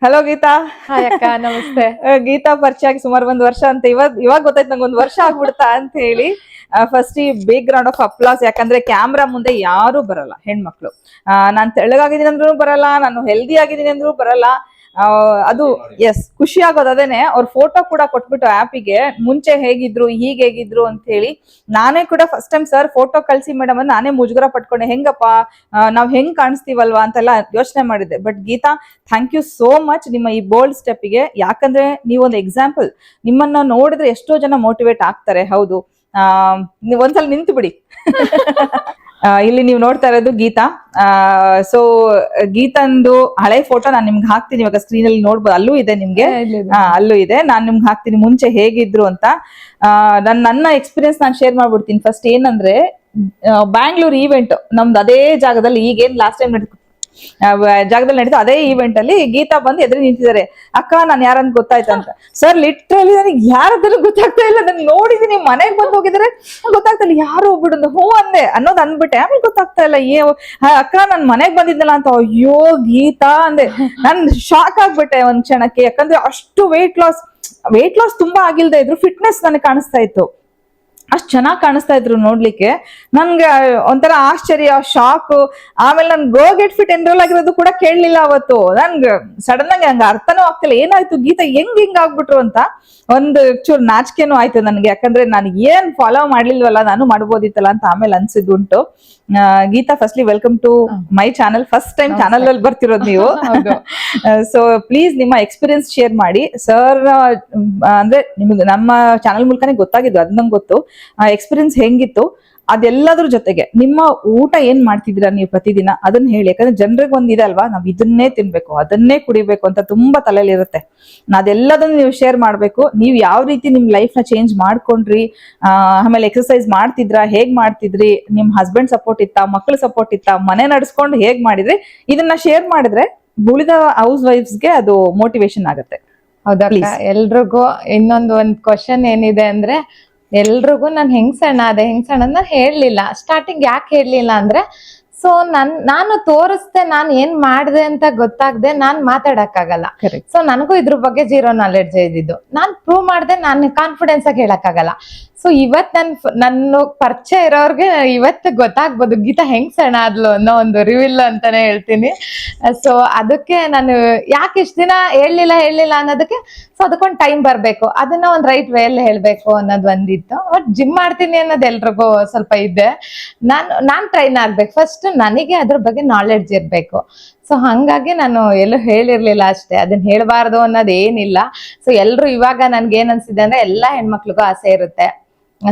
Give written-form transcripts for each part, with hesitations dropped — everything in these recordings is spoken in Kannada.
ಹಲೋ ಗೀತಾ. ಹಾಯ್ ಅಕ್ಕ, ನಮಸ್ತೆ. ಗೀತಾ ಪರಿಚಯ ಆಗಿ ಸುಮಾರು 1 ವರ್ಷ ಅಂತ ಇವಾಗ ಗೊತ್ತಾಯ್ತು ನಂಗೆ 1 ವರ್ಷ ಆಗ್ಬಿಡ್ತಾ ಅಂತ ಹೇಳಿ. ಫಸ್ಟ್ ಈ ಬಿಗ್ ರೌಂಡ್ ಆಫ್ ಅಪ್ಲಾಸ್. ಯಾಕಂದ್ರೆ ಕ್ಯಾಮ್ರಾ ಮುಂದೆ ಯಾರು ಬರಲ್ಲ ಹೆಣ್ಮಕ್ಳು. ನಾನ್ ತೆಳ್ಳಗಾಗಿದ್ದೀನಿ ಅಂದ್ರೂ ಬರಲ್ಲ, ನಾನು ಹೆಲ್ದಿ ಆಗಿದ್ದೀನಿ ಅಂದ್ರೂ ಬರಲ್ಲ. ಅದು ಎಸ್ ಖುಷಿ ಆಗೋದು ಅದೇನೆ. ಅವ್ರ ಫೋಟೋ ಕೂಡ ಕೊಟ್ಬಿಟ್ಟು ಆ್ಯಪಿಗೆ ಮುಂಚೆ ಹೇಗಿದ್ರು ಹೀಗೆ ಹೇಗಿದ್ರು ಅಂತ ಹೇಳಿ. ನಾನೇ ಕೂಡ ಫಸ್ಟ್ ಟೈಮ್ ಸರ್ ಫೋಟೋ ಕಳ್ಸಿ ಮೇಡಮ್ ಅಂತ ನಾನೇ ಮುಜುಗರ ಪಟ್ಕೊಂಡೆ. ಹೆಂಗಪ್ಪ ನಾವ್ ಹೆಂಗ್ ಕಾಣಿಸ್ತೀವಲ್ವಾ ಅಂತೆಲ್ಲ ಯೋಚನೆ ಮಾಡಿದ್ದೆ. But Geeta, thank you so much ನಿಮ್ಮ ಈ ಬೋಲ್ಡ್ ಸ್ಟೆಪ್ಗೆ. ಯಾಕಂದ್ರೆ ನೀವೊಂದು ಎಕ್ಸಾಂಪಲ್. ನಿಮ್ಮನ್ನ ನೋಡಿದ್ರೆ ಎಷ್ಟೋ ಜನ ಮೋಟಿವೇಟ್ ಆಗ್ತಾರೆ. ಹೌದು, ನೀವ್ ಒಂದ್ಸಲ ನಿಂತು ಬಿಡಿ. ಇಲ್ಲಿ ನೀವು ನೋಡ್ತಾ ಇರೋದು ಗೀತಾ. ಸೊ ಗೀತಂದು ಹಳೆ ಫೋಟೋ ನಾನು ನಿಮ್ಗೆ ಹಾಕ್ತೀನಿ, ಇವಾಗ ಸ್ಕ್ರೀನ್ ಅಲ್ಲಿ ನೋಡ್ಬೋದು. ಅಲ್ಲೂ ಇದೆ ನಿಮ್ಗೆ, ಅಲ್ಲೂ ಇದೆ. ನಾನ್ ನಿಮ್ಗೆ ಹಾಕ್ತೀನಿ ಮುಂಚೆ ಹೇಗಿದ್ರು ಅಂತ. ನನ್ನ ಎಕ್ಸ್ಪೀರಿಯನ್ಸ್ ನಾನು ಶೇರ್ ಮಾಡ್ಬಿಡ್ತೀನಿ. ಫಸ್ಟ್ ಏನಂದ್ರೆ, ಬ್ಯಾಂಗ್ಳೂರ್ ಈವೆಂಟ್ ನಮ್ದು ಅದೇ ಜಾಗದಲ್ಲಿ, ಈಗೇನ್ ಲಾಸ್ಟ್ ಟೈಮ್ ಜಾಗದಲ್ಲಿ ನಡೀತು ಅದೇ ಈವೆಂಟ್ ಅಲ್ಲಿ ಗೀತಾ ಬಂದು ಎದುರು ನಿಂತಿದ್ದಾರೆ. ಅಕ್ಕ ನಾನ್ ಯಾರಂತ ಗೊತ್ತಾಯ್ತಂತ. ಸರ್ ಲಿಟ್ರಲಿ ನನಗೆ ಯಾರದನ್ನು ಗೊತ್ತಾಗ್ತಾ ಇಲ್ಲ. ನಾನು ನೋಡಿದೀನಿ, ಮನೆಗ್ ಬಂದು ಹೋಗಿದ್ರೆ ಗೊತ್ತಾಗ್ತಾ ಇಲ್ಲ ಯಾರು ಒಬ್ಬಿಡು. ಹೂ ಅಂದೆ ಅನ್ನೋದು ಅಂದ್ಬಿಟ್ಟೆ. ಆಮೇಲೆ ಗೊತ್ತಾಗ್ತಾ ಇಲ್ಲ ಅಕ್ಕ ನಾನ್ ಮನೆಗ್ ಬಂದಿದ್ದಲ್ಲ ಅಂತ. ಅಯ್ಯೋ ಗೀತಾ ಅಂದೆ. ನಾನ್ ಶಾಕ್ ಆಗ್ಬಿಟ್ಟೆ ಒಂದ್ ಕ್ಷಣಕ್ಕೆ. ಯಾಕಂದ್ರೆ ಅಷ್ಟು ವೇಟ್ ಲಾಸ್ ತುಂಬಾ ಆಗಿಲ್ದೇ ಇದ್ರು ಫಿಟ್ನೆಸ್ ನನಗೆ ಕಾಣಿಸ್ತಾ ಇತ್ತು. ಅಷ್ಟ್ ಚೆನ್ನಾಗ್ ಕಾಣಿಸ್ತಾ ಇದ್ರು ನೋಡ್ಲಿಕ್ಕೆ. ನನ್ಗೆ ಒಂಥರ ಆಶ್ಚರ್ಯ, ಶಾಕ್. ಆಮೇಲೆ ನನ್ ಗೋ ಗೆಟ್ ಫಿಟ್ ಎನ್ರೋಲ್ ಆಗಿರೋದು ಕೂಡ ಕೇಳಲಿಲ್ಲ ಅವತ್ತು. ನನ್ಗೆ ಸಡನ್ ಆಗಿ ಹಂಗ ಅರ್ಥನೂ ಆಗ್ತಿಲ್ಲ, ಏನಾಯ್ತು ಗೀತಾ ಹೆಂಗ್ ಆಗ್ಬಿಟ್ರು ಅಂತ. ಒಂದು ಚೂರು ನಾಚಿಕೆನೂ ಆಯ್ತು ನನ್ಗೆ. ಯಾಕಂದ್ರೆ ನಾನು ಏನ್ ಫಾಲೋ ಮಾಡ್ಲಿಲ್ವಲ್ಲ, ನಾನು ಮಾಡ್ಬೋದಿತ್ತಲ್ಲ ಅಂತ ಆಮೇಲೆ ಅನ್ಸಿದ್ದುಂಟು. Geetha, firstly welcome to my channel. First time channel ಅಲ್ಲಿ ಬರ್ತಿರೋದು ನೀವು. ಸೊ ಪ್ಲೀಸ್ ನಿಮ್ಮ ಎಕ್ಸ್ಪೀರಿಯನ್ಸ್ ಶೇರ್ ಮಾಡಿ. ಸರ್ ಅಂದ್ರೆ ನಿಮ್ಗೆ ನಮ್ಮ ಚಾನಲ್ ಮೂಲಕನೇ ಗೊತ್ತಾಗಿದ್ದು, ಅದ್ ನಂಗೆ ಗೊತ್ತು. ಎಕ್ಸ್ಪೀರಿಯನ್ಸ್ ಹೆಂಗಿತ್ತು ಅದೆಲ್ಲದ್ರ ಜೊತೆಗೆ ನಿಮ್ಮ ಊಟ ಏನ್ ಮಾಡ್ತಿದ್ದೀರಾ ನೀವು ಪ್ರತಿದಿನ ಅದನ್ನ ಹೇಳಿ. ಯಾಕಂದ್ರೆ ಜನರಿಗೆ ಒಂದಿದೆ ಅಲ್ವಾ, ನಾವ್ ಇದನ್ನೇ ತಿನ್ಬೇಕು, ಅದನ್ನೇ ಕುಡಿಬೇಕು ಅಂತ ತುಂಬಾ ತಲೆಯಲ್ಲಿ ಇರುತ್ತೆ. ಅದೆಲ್ಲದನ್ನ ನೀವು ಶೇರ್ ಮಾಡ್ಬೇಕು. ನೀವು ಯಾವ ರೀತಿ ನಿಮ್ ಲೈಫ್ ನ ಚೇಂಜ್ ಮಾಡ್ಕೊಂಡ್ರಿ, ಆಮೇಲೆ ಎಕ್ಸರ್ಸೈಸ್ ಮಾಡ್ತಿದ್ರಾ, ಹೇಗ್ ಮಾಡ್ತಿದ್ರಿ, ನಿಮ್ ಹಸ್ಬೆಂಡ್ ಸಪೋರ್ಟ್ ಇತ್ತಾ, ಮಕ್ಳ ಸಪೋರ್ಟ್ ಇತ್ತಾ, ಮನೆ ನಡ್ಸ್ಕೊಂಡು ಹೇಗ್ ಮಾಡಿದ್ರಿ, ಇದನ್ನ ಶೇರ್ ಮಾಡಿದ್ರೆ ಉಳಿದ ಹೌಸ್ ವೈಫ್ಸ್ಗೆ ಅದು ಮೋಟಿವೇಶನ್ ಆಗುತ್ತೆ. ಹೌದಕ್ಕ, ಎಲ್ರಿಗೂ ಒಂದ್ ಕ್ವಶನ್ ಏನಿದೆ ಅಂದ್ರೆ, ಎಲ್ರಿಗೂ ನಾನ್ ಹೆಂಗ್ ಸಣ್ಣ ನಾನು ಹೇಳ್ಲಿಲ್ಲ. ಸ್ಟಾರ್ಟಿಂಗ್ ಯಾಕೆ ಹೇಳ್ಲಿಲ್ಲ ಅಂದ್ರೆ, ಸೊ ನಾನು ತೋರಿಸ್ದೆ, ನಾನ್ ಏನ್ ಮಾಡ್ದೆ ಅಂತ ಗೊತ್ತಾಗ್ದೆ ನಾನ್ ಮಾತಾಡಕ್ಕಾಗಲ್ಲ. ಸೊ ನನಗೂ ಇದ್ರ ಬಗ್ಗೆ ಜೀರೋ ನಾಲೆಡ್ಜ್ ಇದ್ದಿದ್ದು. ನಾನ್ ಪ್ರೂವ್ ಮಾಡ್ದೆ, ನಾನು ಕಾನ್ಫಿಡೆನ್ಸ್ ಆಗಿ ಹೇಳಕ್ಕಾಗಲ್ಲ. ಸೊ ಇವತ್ ನನ್ನ ಪರಿಚಯ ಇರೋರ್ಗೆ ಇವತ್ತು ಗೊತ್ತಾಗ್ಬೋದು ಗೀತಾ ಹೆಂಗ್ ಸಣ್ಣ ಆದ್ಲು ಅನ್ನೋ ಒಂದು ರಿವಿಲ್ ಅಂತಾನೆ ಹೇಳ್ತೀನಿ. ಸೊ ಅದಕ್ಕೆ ನಾನು ಯಾಕೆ ಇಷ್ಟ ದಿನ ಹೇಳಿಲ್ಲ ಅನ್ನೋದಕ್ಕೆ, ಸೊ ಅದಕ್ಕೊಂದು ಟೈಮ್ ಬರ್ಬೇಕು, ಅದನ್ನ ಒಂದ್ ರೈಟ್ ವೇ ಅಲ್ಲಿ ಹೇಳ್ಬೇಕು ಅನ್ನೋದು ಒಂದಿತ್ತು. ಬಟ್ ಜಿಮ್ ಮಾಡ್ತೀನಿ ಅನ್ನೋದು ಎಲ್ರಿಗೂ ಸ್ವಲ್ಪ ಇದೆ. ನಾನ್ ಟ್ರೈನ್ ಆಗ್ಬೇಕು ಫಸ್ಟ್, ನನಗೆ ಅದ್ರ ಬಗ್ಗೆ ನಾಲೆಡ್ಜ್ ಇರ್ಬೇಕು. ಸೊ ಹಂಗಾಗಿ ನಾನು ಎಲ್ಲೂ ಹೇಳಿರ್ಲಿಲ್ಲ ಅಷ್ಟೇ. ಅದನ್ನ ಹೇಳ್ಬಾರ್ದು ಅನ್ನೋದು ಏನಿಲ್ಲ. ಸೊ ಎಲ್ರು ಇವಾಗ ನನ್ಗೆ ಏನ್ ಅನ್ಸಿದೆ ಅಂದ್ರೆ, ಎಲ್ಲಾ ಹೆಣ್ಮಕ್ಳಿಗೂ ಆಸೆ ಇರುತ್ತೆ,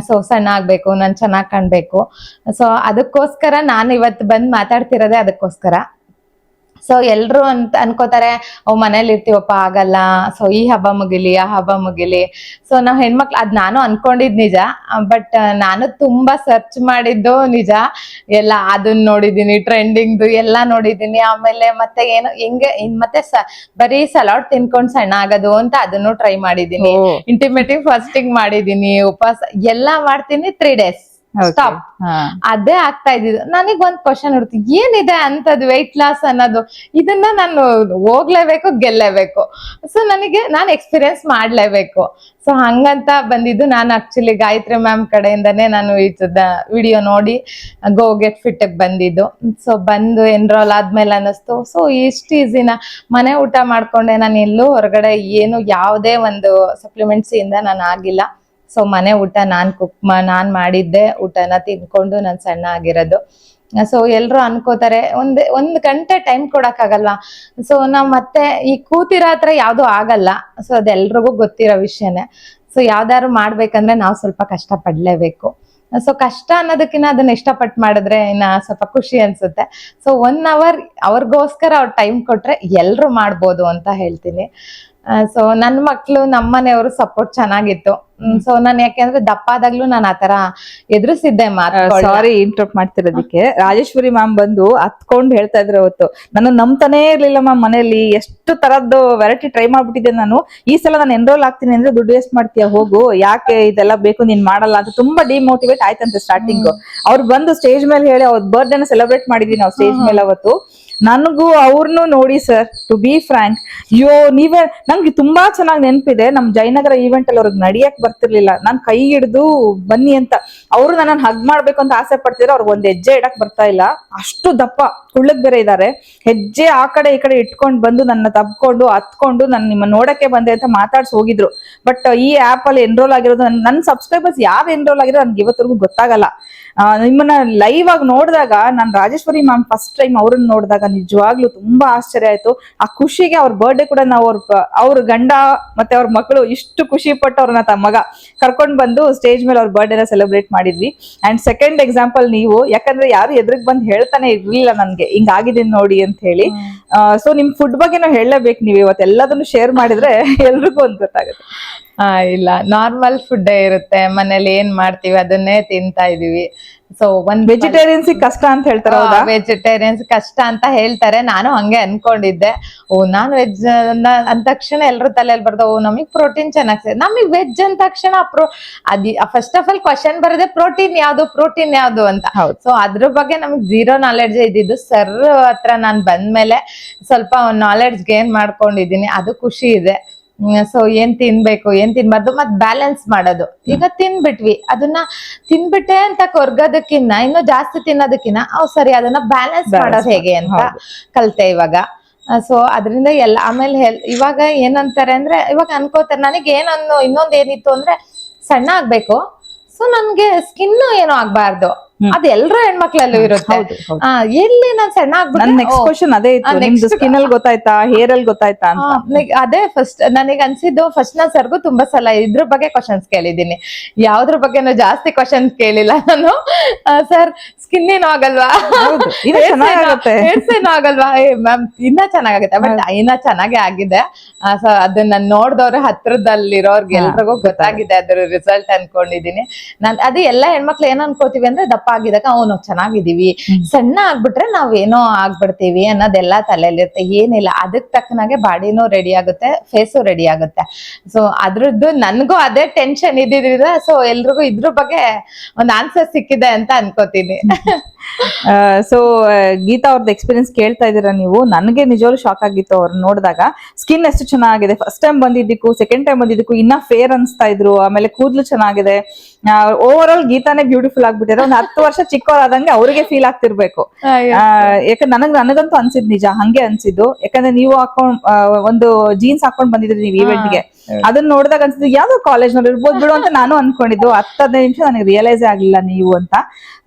ಸೊ ಸಣ್ಣ ಆಗ್ಬೇಕು, ನಾನ್ ಚೆನ್ನಾಗ್ ಕಾಣ್ಬೇಕು. ಸೊ ಅದಕ್ಕೋಸ್ಕರ ನಾನು ಇವತ್ತು ಬಂದ್ ಮಾತಾಡ್ತಿರೋದೇ ಅದಕ್ಕೋಸ್ಕರ. ಸೊ ಎಲ್ರು ಅನ್ಕೋತಾರೆ, ಮನೇಲಿ ಇರ್ತೀವಪ್ಪ ಆಗಲ್ಲ, ಸೊ ಈ ಹಬ್ಬ ಮುಗಿಲಿ ಆ ಹಬ್ಬ ಮುಗಿಲಿ. ಸೊ ನಾವ್ ಹೆಣ್ಮಕ್ಳು, ಅದ್ ನಾನು ಅನ್ಕೊಂಡಿದ್ ನಿಜ. ಬಟ್ ನಾನು ತುಂಬಾ ಸರ್ಚ್ ಮಾಡಿದ್ದು ನಿಜ. ಎಲ್ಲ ಅದನ್ನ ನೋಡಿದೀನಿ, ಟ್ರೆಂಡಿಂಗ್ದು ಎಲ್ಲಾ ನೋಡಿದೀನಿ. ಆಮೇಲೆ ಮತ್ತೆ ಏನು ಮತ್ತೆ ಬರೀ ಸಲಾಡ್ ತಿನ್ಕೊಂಡ್ ಸಣ್ಣ ಆಗೋದು ಅಂತ ಅದನ್ನು ಟ್ರೈ ಮಾಡಿದೀನಿ. ಇಂಟಿಮೇಟಿವ್ ಫಾಸ್ಟಿಂಗ್ ಮಾಡಿದೀನಿ, ಉಪವಾಸ ಎಲ್ಲಾ ಮಾಡ್ತೀನಿ. 3 days ಸ್ಟಾಪ್. ಅದೇ ಆಗ್ತಾ ಇದ್ದಿದ್ದು. ನನಗ್ ಒಂದ್ ಕ್ವಶನ್ ಇರುತ್ತೆ, ಏನಿದೆ ಅಂತದ್ ವೆಯ್ಟ್ ಲಾಸ್ ಅನ್ನೋದು? ಇದನ್ನ ನಾನು ಹೋಗ್ಲೇಬೇಕು, ಗೆಲ್ಲೇಬೇಕು. ಸೊ ನಾನು ಎಕ್ಸ್ಪೀರಿಯನ್ಸ್ ಮಾಡ್ಲೇಬೇಕು. ಸೊ ಹಂಗಂತ ಬಂದಿದ್ದು. ನಾನು ಆಕ್ಚುಲಿ ಗಾಯತ್ರಿ ಮ್ಯಾಮ್ ಕಡೆಯಿಂದಾನೇ ನಾನು ಈ ವಿಡಿಯೋ ನೋಡಿ ಗೋ ಗೆಟ್ ಫಿಟ್ ಬಂದಿದ್ದು. ಸೊ ಬಂದು ಎನ್ರೋಲ್ ಆದ್ಮೇಲೆ ಅನ್ನಿಸ್ತು, ಸೊ ಇಷ್ಟು ಈಸಿನ ಮನೆ ಊಟ ಮಾಡ್ಕೊಂಡೆ. ನಾನು ಎಲ್ಲೂ ಹೊರಗಡೆ ಏನು ಯಾವುದೇ ಒಂದು ಸಪ್ಲಿಮೆಂಟ್ಸ್ ಇಂದ ನಾನು ಆಗಿಲ್ಲ. ಸೊ ಮನೆ ಊಟ ನಾನ್ ಮಾಡಿದ್ದೆ ಊಟನ ತಿನ್ಕೊಂಡು ನಾನು ಸಣ್ಣ ಆಗಿರೋದು. ಸೊ ಎಲ್ರು ಅನ್ಕೋತಾರೆ, ಒಂದ್ ಗಂಟೆ ಟೈಮ್ ಕೊಡಕ್ ಆಗಲ್ವಾ? ಸೊ ನಾವ್ ಮತ್ತೆ ಈ ಕೂತಿರೋ ಹತ್ರ ಯಾವ್ದು ಆಗಲ್ಲ. ಸೊ ಅದೆಲ್ರಿಗೂ ಗೊತ್ತಿರೋ ವಿಷಯನೇ. ಸೊ ಯಾವ್ದಾದ್ರು ಮಾಡ್ಬೇಕಂದ್ರೆ ನಾವು ಸ್ವಲ್ಪ ಕಷ್ಟ ಪಡ್ಲೇಬೇಕು. ಸೊ ಕಷ್ಟ ಅನ್ನೋದಕ್ಕಿಂತ ಅದನ್ನ ಇಷ್ಟಪಟ್ಟು ಮಾಡಿದ್ರೆ ಇನ್ನ ಸ್ವಲ್ಪ ಖುಷಿ ಅನ್ಸುತ್ತೆ. ಸೊ 1 hour ಅವ್ರಿಗೋಸ್ಕರ ಅವ್ರ ಟೈಮ್ ಕೊಟ್ರೆ ಎಲ್ರು ಮಾಡ್ಬೋದು ಅಂತ ಹೇಳ್ತೀನಿ. ಸೊ ನನ್ ಮಕ್ಳು, ನಮ್ಮನೆಯವರು ಸಪೋರ್ಟ್ ಚೆನ್ನಾಗಿತ್ತು. ಸೊ ನಾನು ಯಾಕೆಂದ್ರೆ ದಪ್ಪಾದಾಗ್ಲೂ ನಾನು ಆತರ ಎದುರಿಸಿದ್ದೆ ಮಾತು. ಸಾರಿ ಇಂಟರಪ್ಟ್ ಮಾಡ್ತಿರೋದಕ್ಕೆ. ರಾಜೇಶ್ವರಿ ಮ್ಯಾಮ್ ಬಂದು ಹತ್ಕೊಂಡು ಹೇಳ್ತಾ ಇದ್ರು ಅವತ್ತು, ನನ್ನ ನಂಬ್ತಾನೇ ಇರ್ಲಿಲ್ಲ ಮ್ಯಾಮ್. ಮನೆಯಲ್ಲಿ ಎಷ್ಟು ತರದ್ದು ವೆರೈಟಿ ಟ್ರೈ ಮಾಡ್ಬಿಟ್ಟಿದ್ದೆ ನಾನು. ಈ ಸಲ ನಾನು ಎನ್ರೋಲ್ ಆಗ್ತೀನಿ ಅಂದ್ರೆ ದುಡ್ಡು ವೇಸ್ಟ್ ಮಾಡ್ತೀಯ, ಹೋಗು, ಯಾಕೆ ಇದೆಲ್ಲ ಬೇಕು, ನೀನ್ ಮಾಡಲ್ಲ ಅಂತ ತುಂಬಾ ಡಿಮೋಟಿವೇಟ್ ಆಯ್ತಂತೆ ಸ್ಟಾರ್ಟಿಂಗ್. ಅವ್ರು ಬಂದು ಸ್ಟೇಜ್ ಮೇಲೆ ಹೇಳಿ, ಅವ್ರ ಬರ್ತ್ಡೇನ ಸೆಲೆಬ್ರೇಟ್ ಮಾಡಿದ್ವಿ ನಾವು ಸ್ಟೇಜ್ ಮೇಲೆ ಅವತ್ತು. ನನಗೂ ಅವ್ರನ್ನು ನೋಡಿ ಸರ್, ಟು ಬಿ ಫ್ರಾಂಕ್, ಅಯ್ಯೋ ನೀವೇ, ನಂಗೆ ತುಂಬಾ ಚೆನ್ನಾಗಿ ನೆನಪಿದೆ. ನಮ್ ಜಯನಗರ ಈವೆಂಟ್ ಅಲ್ಲಿ ಅವ್ರಿಗೆ ನಡಿಯಕ್ ಬರ್ತಿರ್ಲಿಲ್ಲ, ನಾನ್ ಕೈ ಹಿಡಿದು ಬನ್ನಿ ಅಂತ. ಅವರು ನನ್ನ ಹಗ್ ಮಾಡ್ಬೇಕು ಅಂತ ಆಸೆ ಪಡ್ತಿದ್ರು, ಅವ್ರಿಗೆ ಒಂದ್ ಹೆಜ್ಜೆ ಇಡಕ್ ಬರ್ತಾ ಇಲ್ಲ, ಅಷ್ಟು ದಪ್ಪ ಕುಳ್ಳಕ್ ಬೇರೆ ಇದಾರೆ. ಹೆಜ್ಜೆ ಆ ಕಡೆ ಈ ಕಡೆ ಇಟ್ಕೊಂಡ್ ಬಂದು ನನ್ನ ತಬ್ಕೊಂಡು ಹತ್ಕೊಂಡು ನಾನು ನಿಮ್ಮ ನೋಡಕ್ಕೆ ಬಂದೆ ಅಂತ ಮಾತಾಡ್ಸಿ ಹೋಗಿದ್ರು. ಬಟ್ ಈ ಆಪ್ ಅಲ್ಲಿ ಎನ್ರೋಲ್ ಆಗಿರೋದು, ನನ್ನ ಸಬ್ಸ್ಕ್ರೈಬರ್ಸ್ ಯಾರು ಎನ್ರೋಲ್ ಆಗಿರೋ ನನ್ಗೆ ಇವತ್ತರೆಗೂ ಗೊತ್ತಾಗಲ್ಲ. ನಿಮ್ಮನ್ನ ಲೈವ್ ಆಗಿ ನೋಡಿದಾಗ, ನಾನು ರಾಜೇಶ್ವರಿ ಮ್ಯಾಮ್ ಫಸ್ಟ್ ಟೈಮ್ ಅವ್ರನ್ನ ನೋಡಿದಾಗ ನಿಜವಾಗ್ಲೂ ತುಂಬಾ ಆಶ್ಚರ್ಯ ಆಯ್ತು. ಆ ಖುಷಿಗೆ ಅವ್ರ ಬರ್ಡೇ ಕೂಡ ನಾವು ಅವ್ರ ಗಂಡ ಮತ್ತೆ ಅವ್ರ ಮಕ್ಕಳು ಇಷ್ಟು ಖುಷಿ ಪಟ್ಟು ಅವ್ರನ್ನ ತಮ್ಮ ಮಗ ಕರ್ಕೊಂಡ್ ಬಂದು ಸ್ಟೇಜ್ ಮೇಲೆ ಅವ್ರ ಬರ್ಡೇನ ಸೆಲೆಬ್ರೇಟ್ ಮಾಡಿದ್ವಿ. ಅಂಡ್ ಸೆಕೆಂಡ್ ಎಕ್ಸಾಂಪಲ್ ನೀವು, ಯಾಕಂದ್ರೆ ಯಾರು ಎದುರಿಗೆ ಬಂದು ಹೇಳ್ತಾನೆ ಇರ್ಲಿಲ್ಲ ನನ್ಗೆ ಹಿಂಗ್ ಆಗಿದ್ದೀನಿ ನೋಡಿ ಅಂತ ಹೇಳಿ. ಸೊ ನಿಮ್ ಫುಡ್ ಬಗ್ಗೆನೂ ಹೇಳಲೇಬೇಕು, ನೀವು ಇವತ್ತು ಎಲ್ಲದನ್ನು ಶೇರ್ ಮಾಡಿದ್ರೆ ಎಲ್ರಿಗೂ ಒಂದ್ ಗೊತ್ತಾಗುತ್ತೆ. ಇಲ್ಲ, ನಾರ್ಮಲ್ ಫುಡ್ ಇರುತ್ತೆ ಮನೇಲಿ, ಏನ್ ಮಾಡ್ತೀವಿ ಅದನ್ನೇ ತಿಂತಾ ಇದೀವಿ. ಸೊ ವೆಜಿಟೇರಿಯನ್ಸ್ ಕಷ್ಟ ಅಂತ ಹೇಳ್ತಾರೆ, ಹೌದಾ? ವೆಜಿಟೇರಿಯನ್ಸ್ ಕಷ್ಟ ಅಂತ ಹೇಳ್ತಾರೆ, ನಾನು ಹಂಗೆ ಅನ್ಕೊಂಡಿದ್ದೆ. ನಾನ್ ವೆಜ್ ಅಂದ ತಕ್ಷಣ ಎಲ್ರ ತಲೆಯಲ್ಲಿ ಬರ್ದ, ನಮಗ್ ಪ್ರೋಟೀನ್ ಚೆನ್ನಾಗ್ ಸಿಗುತ್ತೆ. ನಮಗ್ ವೆಜ್ ಅಂದ ತಕ್ಷಣ ಫಸ್ಟ್ ಆಫ್ ಆಲ್ ಕ್ವಶನ್ ಬರೋದೇ ಪ್ರೋಟೀನ್ ಯಾವ್ದು ಅಂತ. ಸೊ ಅದ್ರ ಬಗ್ಗೆ ನಮಗ್ ಜೀರೋ ನಾಲೆಡ್ಜ್ ಇದ್ದಿದ್ದು. ಸರ್ ಹತ್ರ ನಾನ್ ಬಂದ್ಮೇಲೆ ಸ್ವಲ್ಪ ನಾಲೆಡ್ಜ್ ಗೇನ್ ಮಾಡ್ಕೊಂಡಿದೀನಿ, ಅದು ಖುಷಿ ಇದೆ. ಸೊ ಏನ್ ತಿನ್ಬೇಕು ಏನ್ ತಿನ್ಬಾರ್ದು ಮತ್ ಬ್ಯಾಲೆನ್ಸ್ ಮಾಡೋದು. ಈಗ ತಿನ್ಬಿಟ್ವಿ, ಅದನ್ನ ತಿನ್ಬಿಟ್ಟೆ ಅಂತ ಕೊರ್ಗೋದಕ್ಕಿನ್ನ ಇನ್ನು ಜಾಸ್ತಿ ತಿನ್ನೋದಕ್ಕಿನ್ನ ಸರಿ ಅದನ್ನ ಬ್ಯಾಲೆನ್ಸ್ ಮಾಡೋದು ಹೇಗೆ ಅಂತ ಕಲ್ತೆ ಇವಾಗ. ಸೊ ಅದರಿಂದ ಎಲ್ಲ ಆಮೇಲೆ ಇವಾಗ ಏನಂತಾರೆ ಅಂದ್ರೆ, ಇವಾಗ ಅನ್ಕೋತಾರೆ ನನಗೆ ಇನ್ನೊಂದ್ ಏನಿತ್ತು ಅಂದ್ರೆ ಸಣ್ಣ ಆಗ್ಬೇಕು, ಸೊ ನನ್ಗೆ ಸ್ಕಿನ್ ಏನೋ ಆಗ್ಬಾರ್ದು. ಅದು ಎಲ್ರ ಹೆಣ್ಮಕ್ಳಲ್ಲೂ ಇರುತ್ತೆ. ಎಲ್ಲಿ ನಾನ್ ಸಣ್ಣ ಆಗ್ಬಿಟ್ಟು ಸ್ಕಿನ್ ಅಲ್ಲಿ ಗೊತ್ತಾಯ್ತಾ, ಹೇರ್ ಅಲ್ಲಿ ಗೊತ್ತಾಯ್ತಾ ಅಂತ. ಅದೇ ಫಸ್ಟ್ ನನಗೆ ಅನ್ಸಿದ್ದು. ಫಸ್ಟ್ ನಾನ್ ಸರ್ಗೂ ತುಂಬಾ ಸಲ ಇದ್ರ ಬಗ್ಗೆ ಕ್ವಶನ್ಸ್ ಕೇಳಿದೀನಿ, ಯಾವ್ದ್ರ ಬಗ್ಗೆನೂ ಜಾಸ್ತಿ ಕ್ವಶನ್ಸ್ ಕೇಳಿಲ್ಲ ನಾನು. ಸರ್ ಸ್ಕಿನ್ ಏನೋ ಆಗಲ್ವಾ, ಹೇರ್ಸ್ ಏನೋ ಆಗಲ್ವಾ? ಮ್ಯಾಮ್ ಇನ್ನ ಚೆನ್ನಾಗಾಗುತ್ತೆ. ಬಟ್ ಇನ್ನ ಚೆನ್ನಾಗೇ ಆಗಿದೆ. ಸೊ ಅದನ್ನ ನೋಡ್ದವ್ರೆ ಹತ್ರದಲ್ಲಿರೋರ್ಗೆ ಎಲ್ರಿಗೂ ಗೊತ್ತಾಗಿದೆ ಅದ್ರ ರಿಸಲ್ಟ್ ಅನ್ಕೊಂಡಿದೀನಿ ನಾನ್. ಅದು ಎಲ್ಲಾ ಹೆಣ್ಮಕ್ಳು ಏನ್ ಅನ್ಕೋತೀವಿ ಅಂದ್ರೆ, ದಪ್ಪ ಆಗಿದಾಗ ನಾವು ಚೆನ್ನಾಗಿದೀವಿ, ಸಣ್ಣ ಆಗ್ಬಿಟ್ರೆ ನಾವೇನೋ ಆಗ್ಬಿಡ್ತೀವಿ ಅನ್ನೋದೆಲ್ಲಾ ತಲೆಯಲ್ಲಿರುತ್ತೆ. ಏನಿಲ್ಲ, ಅದಕ್ ತಕ್ಕನಾಗೆ ಬಾಡಿನೂ ರೆಡಿ ಆಗುತ್ತೆ, ಫೇಸು ರೆಡಿ ಆಗುತ್ತೆ. ಸೊ ಅದ್ರದ್ದು ನನ್ಗೂ ಅದೇ ಟೆನ್ಷನ್ ಇದ್ದಿದ್ರಿಂದ ಸೊ ಎಲ್ರಿಗೂ ಇದ್ರ ಬಗ್ಗೆ ಒಂದ್ ಆನ್ಸರ್ ಸಿಕ್ಕಿದೆ ಅಂತ ಅನ್ಕೋತೀನಿ. ಸೊ ಗೀತಾ ಅವ್ರದ್ದು ಎಕ್ಸ್ಪೀರಿಯನ್ಸ್ ಕೇಳ್ತಾ ಇದೀರಾ ನೀವು. ನನಗೆ ನಿಜವಾಗ್ಲೂ ಶಾಕ್ ಆಗಿತ್ತು ಅವ್ರನ್ನ ನೋಡಿದಾಗ. ಸ್ಕಿನ್ ಎಷ್ಟು ಚೆನ್ನಾಗಿದೆ, ಫಸ್ಟ್ ಟೈಮ್ ಬಂದಿದ್ದಕ್ಕೂ ಸೆಕೆಂಡ್ ಟೈಮ್ ಬಂದಿದ್ದಕ್ಕೂ ಇನ್ನ ಫೇರ್ ಅನ್ಸ್ತಾ ಇದ್ರು. ಆಮೇಲೆ ಕೂದಲು ಚೆನ್ನಾಗಿದೆ. ಓವರ್ ಆಲ್ ಗೀತಾನೇ ಬ್ಯೂಟಿಫುಲ್ ಆಗ್ಬಿಟ್ಟಿದೆ. ಒಂದ್ 10 ವರ್ಷ ಚಿಕ್ಕವರಾದಂಗೆ ಅವ್ರಿಗೆ ಫೀಲ್ ಆಗ್ತಿರ್ಬೇಕು. ಯಾಕಂದ್ರೆ ನನಗಂತೂ ಅನ್ಸಿದ್ ನಿಜ, ಹಂಗೆ ಅನ್ಸಿದ್ದು. ಯಾಕಂದ್ರೆ ನೀವು ಒಂದು ಜೀನ್ಸ್ ಹಾಕೊಂಡ್ ಬಂದಿದ್ರಿ ನೀವು ಈವೆಂಟ್ ಗೆ, ಅದನ್ನ ನೋಡಿದಾಗ ಅನ್ಸಿದ್ದು ಯಾವ್ದೋ ಕಾಲೇಜ್ ನಲ್ಲಿ ಇರ್ಬೋದು ಬಿಡು ಅಂತ ನಾನು ಅನ್ಕೊಂಡಿದ್ದು. 10-15 ನಿಮಿಷ ನನಗೆ ರಿಯಲೈಸ್ ಆಗ್ಲಿಲ್ಲ ನೀವು ಅಂತ.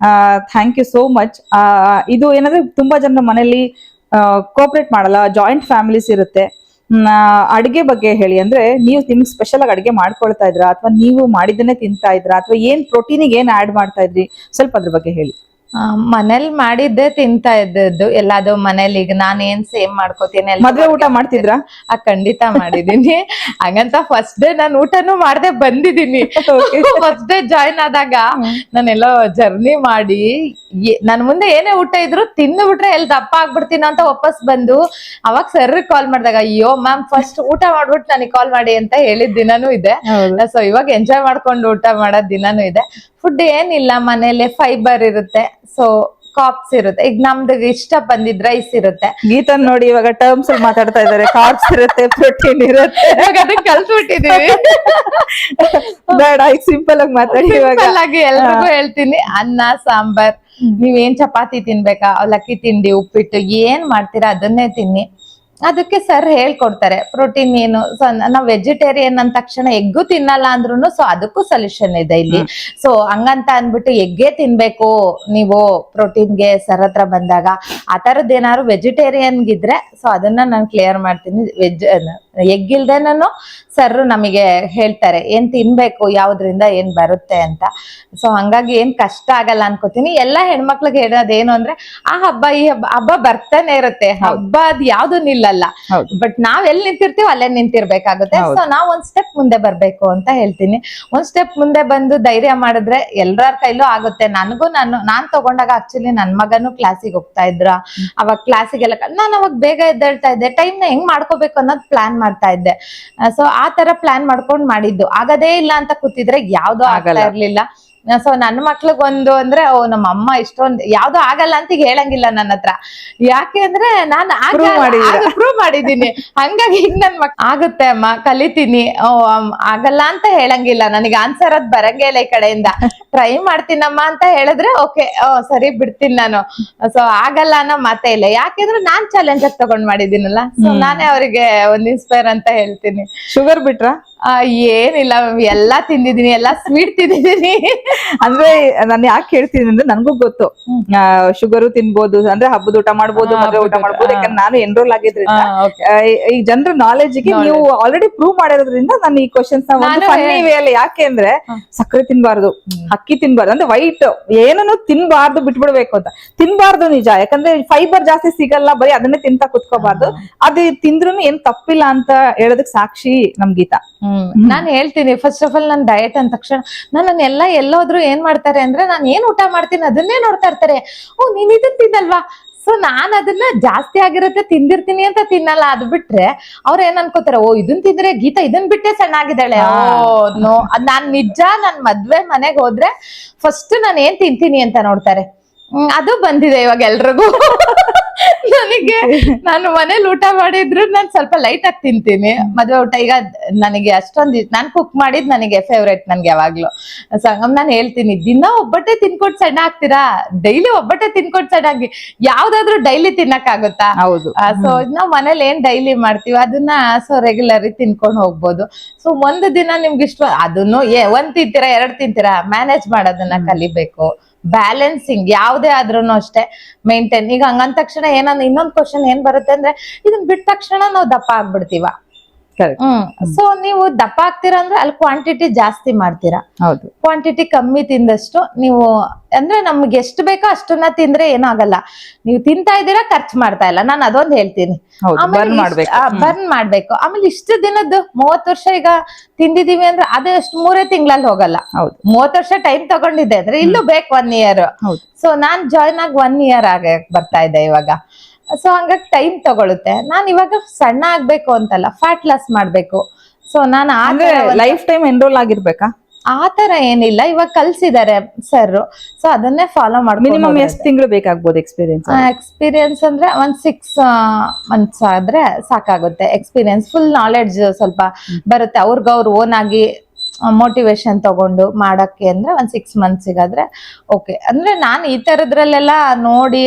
Thank you so much. ಇದು ಏನಂದ್ರೆ ತುಂಬಾ ಜನರ ಮನೇಲಿ ಕೋಆಪರೇಟ್ ಮಾಡಲ್ಲ, ಜಾಯಿಂಟ್ ಫ್ಯಾಮಿಲೀಸ್ ಇರುತ್ತೆ. ಅಡಿಗೆ ಬಗ್ಗೆ ಹೇಳಿ, ಅಂದ್ರೆ ನೀವು ನಿಮ್ಗೆ ಸ್ಪೆಷಲ್ ಆಗಿ ಅಡಿಗೆ ಮಾಡ್ಕೊಳ್ತಾ ಇದ್ರಾ, ಅಥವಾ ನೀವು ಮಾಡಿದ್ದನ್ನೇ ತಿಂತಾ ಇದ್ರಾ, ಅಥವಾ ಏನ್ ಪ್ರೋಟೀನಿಗೆ ಏನ್ ಆಡ್ ಮಾಡ್ತಾ ಇದ್ರಿ, ಸ್ವಲ್ಪ ಅದ್ರ ಬಗ್ಗೆ ಹೇಳಿ. ಮನೇಲಿ ಮಾಡಿದ್ದೆ ತಿಂತಾ ಇದ್ದದ್ದು ಎಲ್ಲಾದು. ಮನೇಲಿ ಈಗ ನಾನ್ ಏನ್ ಸೇಮ್ ಮಾಡ್ಕೋತೀನಿ. ಮದ್ವೆ ಊಟ ಮಾಡ್ತಿದ್ರಾ? ಖಂಡಿತ ಮಾಡಿದೀನಿ. ಹಂಗಂತ ಫಸ್ಟ್ ಡೇ ನಾನು ಊಟನೂ ಮಾಡ್ದೆ ಬಂದಿದೀನಿ. ಫಸ್ಟ್ ಡೇ ಜಾಯ್ನ್ ಆದಾಗ ನಾನೆಲ್ಲೋ ಜರ್ನಿ ಮಾಡಿ ನನ್ ಮುಂದೆ ಏನೇ ಊಟ ಇದ್ರು ತಿಂದು ಬಿಟ್ರೆ ಎಲ್ಲಿ ದಪ್ಪ ಆಗ್ಬಿಡ್ತೀನ ಅಂತ ವಾಪಸ್ ಬಂದು ಅವಾಗ ಸರ್ ಕಾಲ್ ಮಾಡಿದಾಗ, ಅಯ್ಯೋ ಮ್ಯಾಮ್ ಫಸ್ಟ್ ಊಟ ಮಾಡ್ಬಿಟ್ಟು ನನಗೆ ಕಾಲ್ ಮಾಡಿ ಅಂತ ಹೇಳಿದ ದಿನಾನೂ ಇದೆ. ಸೊ ಇವಾಗ ಎಂಜಾಯ್ ಮಾಡ್ಕೊಂಡು ಊಟ ಮಾಡೋದ್ ದಿನಾನೂ ಇದೆ. ಫುಡ್ ಏನಿಲ್ಲ, ಮನೇಲೆ ಫೈಬರ್ ಇರುತ್ತೆ, ಸೊ ಕಾಪ್ಸ್ ಇರುತ್ತೆ. ಈಗ ನಮ್ದು ಇಷ್ಟ ಬಂದಿದ್ ರೈಸ್ ಇರುತ್ತೆ. ಗೀತನ್ ನೋಡಿ ಇವಾಗ ಟರ್ಮ್ಸ್ ಅಲ್ಲಿ ಮಾತಾಡ್ತಾ ಇದಾರೆ. ಕಾರ್ಬ್ಸ್ ಇರುತ್ತೆ, ಪ್ರೋಟೀನ್ ಇರುತ್ತೆ, ಅದನ್ನ ಕಲ್ಸ್ಬಿಟ್ಟಿದೀವಿ. ಬೇಡ, ಈಗ ಸಿಂಪಲ್ ಆಗಿ ಮಾತಾಡಿ. ಆಗಿ ಎಲ್ರಿಗೂ ಹೇಳ್ತೀನಿ, ಅನ್ನ ಸಾಂಬಾರ್, ನೀವೇನ್ ಚಪಾತಿ ತಿನ್ಬೇಕಾ, ಅವಲಕ್ಕಿ ತಿಂಡಿ, ಉಪ್ಪಿಟ್ಟು ಏನ್ ಮಾಡ್ತೀರಾ ಅದನ್ನೇ ತಿನ್ನಿ. ಅದಕ್ಕೆ ಸರ್ ಹೇಳ್ಕೊಡ್ತಾರೆ ಪ್ರೋಟೀನ್ ಏನು. ಸೊ ನಾವ್ ವೆಜಿಟೇರಿಯನ್ ಅಂದ ತಕ್ಷಣ ಎಗ್ಗು ತಿನ್ನಲ್ಲ ಅಂದ್ರೂ ಸೊ ಅದಕ್ಕೂ ಸೊಲ್ಯೂಷನ್ ಇದೆ ಇಲ್ಲಿ. ಸೊ ಹಂಗಂತ ಅನ್ಬಿಟ್ಟು ಎಗ್ಗೆ ತಿನ್ಬೇಕು ನೀವು ಪ್ರೋಟೀನ್ಗೆ ಸರ್ ಹತ್ರ ಬಂದಾಗ, ಆ ತರದ್ ಏನಾದ್ರು ವೆಜಿಟೇರಿಯನ್ಗಿದ್ರೆ ಸೊ ಅದನ್ನ ನಾನು ಕ್ಲಿಯರ್ ಮಾಡ್ತೀನಿ. ಎಗ್ ಇಲ್ದೆ ನಾನು ಸರ್ ನಮಗೆ ಹೇಳ್ತಾರೆ ಏನ್ ತಿನ್ಬೇಕು, ಯಾವ್ದ್ರಿಂದ ಏನ್ ಬರುತ್ತೆ ಅಂತ. ಸೊ ಹಂಗಾಗಿ ಏನ್ ಕಷ್ಟ ಆಗಲ್ಲ ಅನ್ಕೋತೀನಿ. ಎಲ್ಲಾ ಹೆಣ್ಮಕ್ಳಿಗೆ ಹೇಳೋದೇನು ಅಂದ್ರೆ, ಆ ಹಬ್ಬ ಈ ಹಬ್ಬ ಬರ್ತಾನೆ ಇರುತ್ತೆ. ಹಬ್ಬ ಅದ್ ಯಾವ್ದು ನಿಲ್ಲಲ್ಲ. ಬಟ್ ನಾವ್ ಎಲ್ಲಿ ನಿಂತಿರ್ತೀವಿ ಅಲ್ಲೇ ನಿಂತಿರ್ಬೇಕಾಗುತ್ತೆ. ಸೊ ನಾವ್ ಒಂದ್ ಸ್ಟೆಪ್ ಮುಂದೆ ಬರ್ಬೇಕು ಅಂತ ಹೇಳ್ತೀನಿ. ಒಂದ್ ಸ್ಟೆಪ್ ಮುಂದೆ ಬಂದು ಧೈರ್ಯ ಮಾಡಿದ್ರೆ ಎಲ್ಲರ ಕೈಲೂ ಆಗುತ್ತೆ. ನಾನ್ ತಗೊಂಡಾಗ ಆಕ್ಚುಲಿ ನನ್ ಮಗನು ಕ್ಲಾಸಿಗೆ ಹೋಗ್ತಾ ಇದ್ರ. ಅವಾಗ ಕ್ಲಾಸಿಗೆಲ್ಲ ನಾನು ಅವಾಗ ಬೇಗ ಎದ್ದೇಳ್ತಾ ಇದ್ದೆ. ಟೈಮ್ ನ ಹೆಂಗ್ ಮಾಡ್ಕೋಬೇಕು ಅನ್ನೋದು ಪ್ಲಾನ್ ಮಾಡ್ತಾ ಇದ್ದೆ. ಸೊ ಆ ತರ ಪ್ಲಾನ್ ಮಾಡ್ಕೊಂಡ್ ಮಾಡಿದ್ದು. ಆಗದೇ ಇಲ್ಲ ಅಂತ ಕೂತಿದ್ರೆ ಯಾವ್ದೋ ಆಗ್ತಾ ಇರ್ಲಿಲ್ಲ. ಸೊ ನನ್ನ ಮಕ್ಳಿಗೊಂದು ಅಂದ್ರೆ ನಮ್ಮ ಅಮ್ಮ ಇಷ್ಟೊಂದು ಯಾವ್ದು ಆಗಲ್ಲ ಅಂತ ಈಗ ಹೇಳಂಗಿಲ್ಲ ನನ್ನ ಹತ್ರ. ಯಾಕೆ ಅಂದ್ರೆ ನಾನು ಪ್ರೂವ್ ಮಾಡಿದೀನಿ. ಹಂಗಾಗಿ ಈಗ ನನ್ ಆಗುತ್ತೆ ಅಮ್ಮ ಕಲಿತೀನಿ, ಆಗಲ್ಲ ಅಂತ ಹೇಳಂಗಿಲ್ಲ. ನನಗೆ ಆನ್ಸರ್ ಅದ್ ಬರಂಗೇ ಇಲ್ಲ ಈ ಕಡೆಯಿಂದ. ಟ್ರೈ ಮಾಡ್ತೀನಮ್ಮ ಅಂತ ಹೇಳಿದ್ರೆ ಓಕೆ ಸರಿ ಬಿಡ್ತೀನಿ ನಾನು. ಸೊ ಆಗಲ್ಲ ಅನ್ನೋ ಮಾತೇ ಇಲ್ಲ, ಯಾಕೆಂದ್ರೆ ನಾನ್ ಚಾಲೆಂಜ್ ಆಗಿ ತಗೊಂಡ್ ಮಾಡಿದೀನಲ್ಲ. ಸೊ ನಾನೇ ಅವರಿಗೆ ಒಂದ್ ಇನ್ಸ್ಪೈರ್ ಅಂತ ಹೇಳ್ತೀನಿ. ಶುಗರ್ ಬಿಟ್ರಾ? ಏನಿಲ್ಲ ಎಲ್ಲಾ ತಿಂದಿದೀನಿ, ಎಲ್ಲಾ ಸ್ವೀಟ್ ತಿಂದಿದೀನಿ. ಅಂದ್ರೆ ನಾನು ಯಾಕೆ ಹೇಳ್ತೀನಿ ಅಂದ್ರೆ ನನ್ಗೂ ಗೊತ್ತು ಶುಗರು ತಿನ್ಬೋದು, ಅಂದ್ರೆ ಹಬ್ಬದ ಊಟ ಮಾಡ್ಬೋದು, ಮದುವೆ ಊಟ ಮಾಡ್ಬೋದು. ಯಾಕಂದ್ರೆ ನಾನು ಎನ್ರೋಲ್ ಆಗಿದ್ರಿಂದ ಈ ಜನರ ನಾಲೆಜ್ ಗೆ ನೀವು ಆಲ್ರೆಡಿ ಪ್ರೂವ್ ಮಾಡಿರೋದ್ರಿಂದ ನಾನು ಈ ಕ್ವಶನ್ಸ್ ಫನ್ನಿ ವೇ ಅಲ್ಲಿ, ಯಾಕೆ ಅಂದ್ರೆ ಸಕ್ಕರೆ ತಿನ್ಬಾರ್ದು, ಅಕ್ಕಿ ತಿನ್ಬಾರ್ದು, ಅಂದ್ರೆ ವೈಟ್ ಏನನ್ನು ತಿನ್ಬಾರ್ದು, ಬಿಟ್ಬಿಡ್ಬೇಕು ಅಂತ. ತಿನ್ಬಾರ್ದು ನಿಜ, ಯಾಕಂದ್ರೆ ಫೈಬರ್ ಜಾಸ್ತಿ ಸಿಗಲ್ಲ, ಬರೀ ಅದನ್ನೇ ತಿಂತಾ ಕುತ್ಕೋಬಾರ್ದು. ಅದು ತಿಂದ್ರು ಏನ್ ತಪ್ಪಿಲ್ಲ ಅಂತ ಹೇಳೋದಕ್ ಸಾಕ್ಷಿ ನಮ್ ಗೀತಾ. ನಾನ್ ಹೇಳ್ತೀನಿ ಫಸ್ಟ್ ಆಫ್ ಆಲ್ ನನ್ ಡಯಟ್ ಅಂದ ತಕ್ಷಣ ನನ್ನ ಎಲ್ಲೋದ್ರು ಏನ್ ಮಾಡ್ತಾರೆ ಅಂದ್ರೆ ನಾನು ಏನ್ ಊಟ ಮಾಡ್ತೀನಿ ಅದನ್ನೇ ನೋಡ್ತಾ ಇರ್ತಾರೆ. ನೀನ್ ಇದನ್ ತಿನ್ನಲ್ವಾ? ಸೊ ನಾನ್ ಅದನ್ನ ಜಾಸ್ತಿ ಆಗಿರುತ್ತೆ ತಿಂದಿರ್ತೀನಿ ಅಂತ ತಿನ್ನಲ್ಲ. ಅದು ಬಿಟ್ರೆ ಅವ್ರ ಏನ್ ಅನ್ಕೋತಾರೆ, ಇದನ್ ತಿಂದ್ರೆ ಗೀತಾ ಇದನ್ ಬಿಟ್ಟೆ ಸಣ್ಣ ಆಗಿದ್ದಾಳೆ. ನೋ, ನಾನ್ ನಿಜ ನನ್ ಮದ್ವೆ ಮನೆಗ್ ಹೋದ್ರೆ ಫಸ್ಟ್ ನಾನ್ ಏನ್ ತಿಂತೀನಿ ಅಂತ ನೋಡ್ತಾರೆ. ಅದು ಬಂದಿದೆ ಇವಾಗ ಎಲ್ರಿಗೂ. ನನಗೆ ನಾನು ಮನೇಲಿ ಊಟ ಮಾಡಿದ್ರು ನಾನು ಸ್ವಲ್ಪ ಲೈಟ್ ಆಗಿ ತಿಂತೀನಿ. ಮದ್ವೆ ಊಟ ಈಗ ನನಗೆ ಅಷ್ಟೊಂದು ನಾನ್ ಕುಕ್ ಮಾಡಿದ್ ನನಗೆ ಫೇವ್ರೇಟ್, ನನ್ಗೆ ಯಾವಾಗ್ಲೂ. ಸೊ ಹಂಗ ನಾನು ಹೇಳ್ತೀನಿ, ದಿನ ಒಬ್ಬಟ್ಟೆ ತಿನ್ಕೊಟ್ ಸಣ್ಣ ಆಗ್ತೀರಾ? ಡೈಲಿ ಒಬ್ಬಟ್ಟೆ ತಿನ್ಕೊಟ್ ಸಣ್ಣ ಆಗಿ ಯಾವ್ದಾದ್ರು ಡೈಲಿ ತಿನ್ನಕ್ ಆಗುತ್ತಾ? ಹೌದು. ಸೊ ನಾವ್ ಮನೇಲಿ ಏನ್ ಡೈಲಿ ಮಾಡ್ತೀವಿ ಅದನ್ನ ಸೊ ರೆಗ್ಯುಲರ್ ತಿನ್ಕೊಂಡ್ ಹೋಗ್ಬೋದು. ಸೊ ಒಂದು ದಿನ ನಿಮ್ಗೆ ಇಷ್ಟ ಅದನ್ನು ಒಂದ್ ತಿಂತೀರಾ, 2 ತಿಂತೀರಾ, ಮ್ಯಾನೇಜ್ ಮಾಡೋದನ್ನ ಕಲಿಬೇಕು. ಬ್ಯಾಲೆನ್ಸಿಂಗ್ ಯಾವ್ದೇ ಆದ್ರೂನು ಅಷ್ಟೇ ಮೇಂಟೈನ್. ಈಗ ಹಂಗಂದ ತಕ್ಷಣ ಇನ್ನೊಂದ್ ಕ್ವಶನ್ ಏನ್ ಬರುತ್ತೆ ಅಂದ್ರೆ, ಇದನ್ ಬಿಟ್ಟ ತಕ್ಷಣ ನಾವು ದಪ್ಪ ಆಗ್ಬಿಡ್ತೀವ. ಸೊ ನೀವು ದಪ್ಪ ಆಗ್ತೀರಾ ಅಂದ್ರೆ ಅಲ್ಲಿ ಕ್ವಾಂಟಿಟಿ ಜಾಸ್ತಿ ಮಾಡ್ತೀರಾ. ಹೌದು. ಕ್ವಾಂಟಿಟಿ ಕಮ್ಮಿ ತಿಂದಷ್ಟು ನೀವು ಅಂದ್ರೆ ನಮ್ಗೆ ಎಷ್ಟು ಬೇಕೋ ಅಷ್ಟನ್ನ ತಿಂದ್ರೆ ಏನಾಗಲ್ಲ. ನೀವು ತಿಂತಾ ಇದ್ದೀರಾ, ಖರ್ಚು ಮಾಡ್ತಾ ಇಲ್ಲ. ನಾನು ಅದೊಂದು ಹೇಳ್ತೀನಿ, ಬರ್ನ್ ಮಾಡ್ಬೇಕು. ಆಮೇಲೆ ಇಷ್ಟು ದಿನದ್ದು 30 ವರ್ಷ ಈಗ ತಿಂದಿದೀವಿ ಅಂದ್ರೆ ಅದು ಎಷ್ಟು 3 ತಿಂಗಳಲ್ಲಿ ಹೋಗಲ್ಲ. 30 ವರ್ಷ ಟೈಮ್ ತಗೊಂಡಿದ್ದೆ ಅಂದ್ರೆ ಇಲ್ಲೂ ಬೇಕು 1 ಇಯರ್. ಸೊ ನಾನ್ ಜಾಯ್ನ್ ಆಗಿ 1 ಇಯರ್ ಬರ್ತಾ ಇದೆ ಇವಾಗ. ಸೊ ಹಂಗಾಗಿ ಟೈಮ್ ತಗೊಳುತ್ತೆ. ನಾನ್ ಇವಾಗ ಸಣ್ಣ ಆಗ್ಬೇಕು ಅಂತಲ್ಲ, ಫ್ಯಾಟ್ ಲಾಸ್ ಮಾಡ್ಬೇಕು. ಸೊ ನಾನು ಲೈಫ್ ಟೈಮ್ ಎನ್ರೋಲ್ ಆಗಿರ್ಬೇಕಾ? ಆತರ ಏನಿಲ್ಲ, ಇವಾಗ ಕಲ್ಸಿದ್ದಾರೆ ಸರ್. ಸೊ ಅದನ್ನೇ ಫಾಲೋ ಮಾಡ್ಕೊಂಡು ಮಿನಿಮಮ್ ಎಷ್ಟು ತಿಂಗಳು ಬೇಕಾಗ್ಬೋದು ಎಕ್ಸ್ಪೀರಿಯನ್ಸ್ ಅಂದ್ರೆ 6 ಮಂತ್ಸ್ ಆದ್ರೆ ಸಾಕಾಗುತ್ತೆ. ಎಕ್ಸ್ಪೀರಿಯನ್ಸ್ ಫುಲ್ ನಾಲೆಡ್ಜ್ ಸ್ವಲ್ಪ ಬರುತ್ತೆ. ಅವ್ರಿಗವ್ರು ಓನ್ ಆಗಿ ಮೋಟಿವೇಶನ್ ತಗೊಂಡು ಮಾಡಕ್ಕೆ ಅಂದ್ರೆ 6 ಮಂತ್ಸಿಗಾದ್ರೆ ಓಕೆ. ಅಂದ್ರೆ ನಾನು ಈ ತರದ್ರಲ್ಲೆಲ್ಲ ನೋಡಿ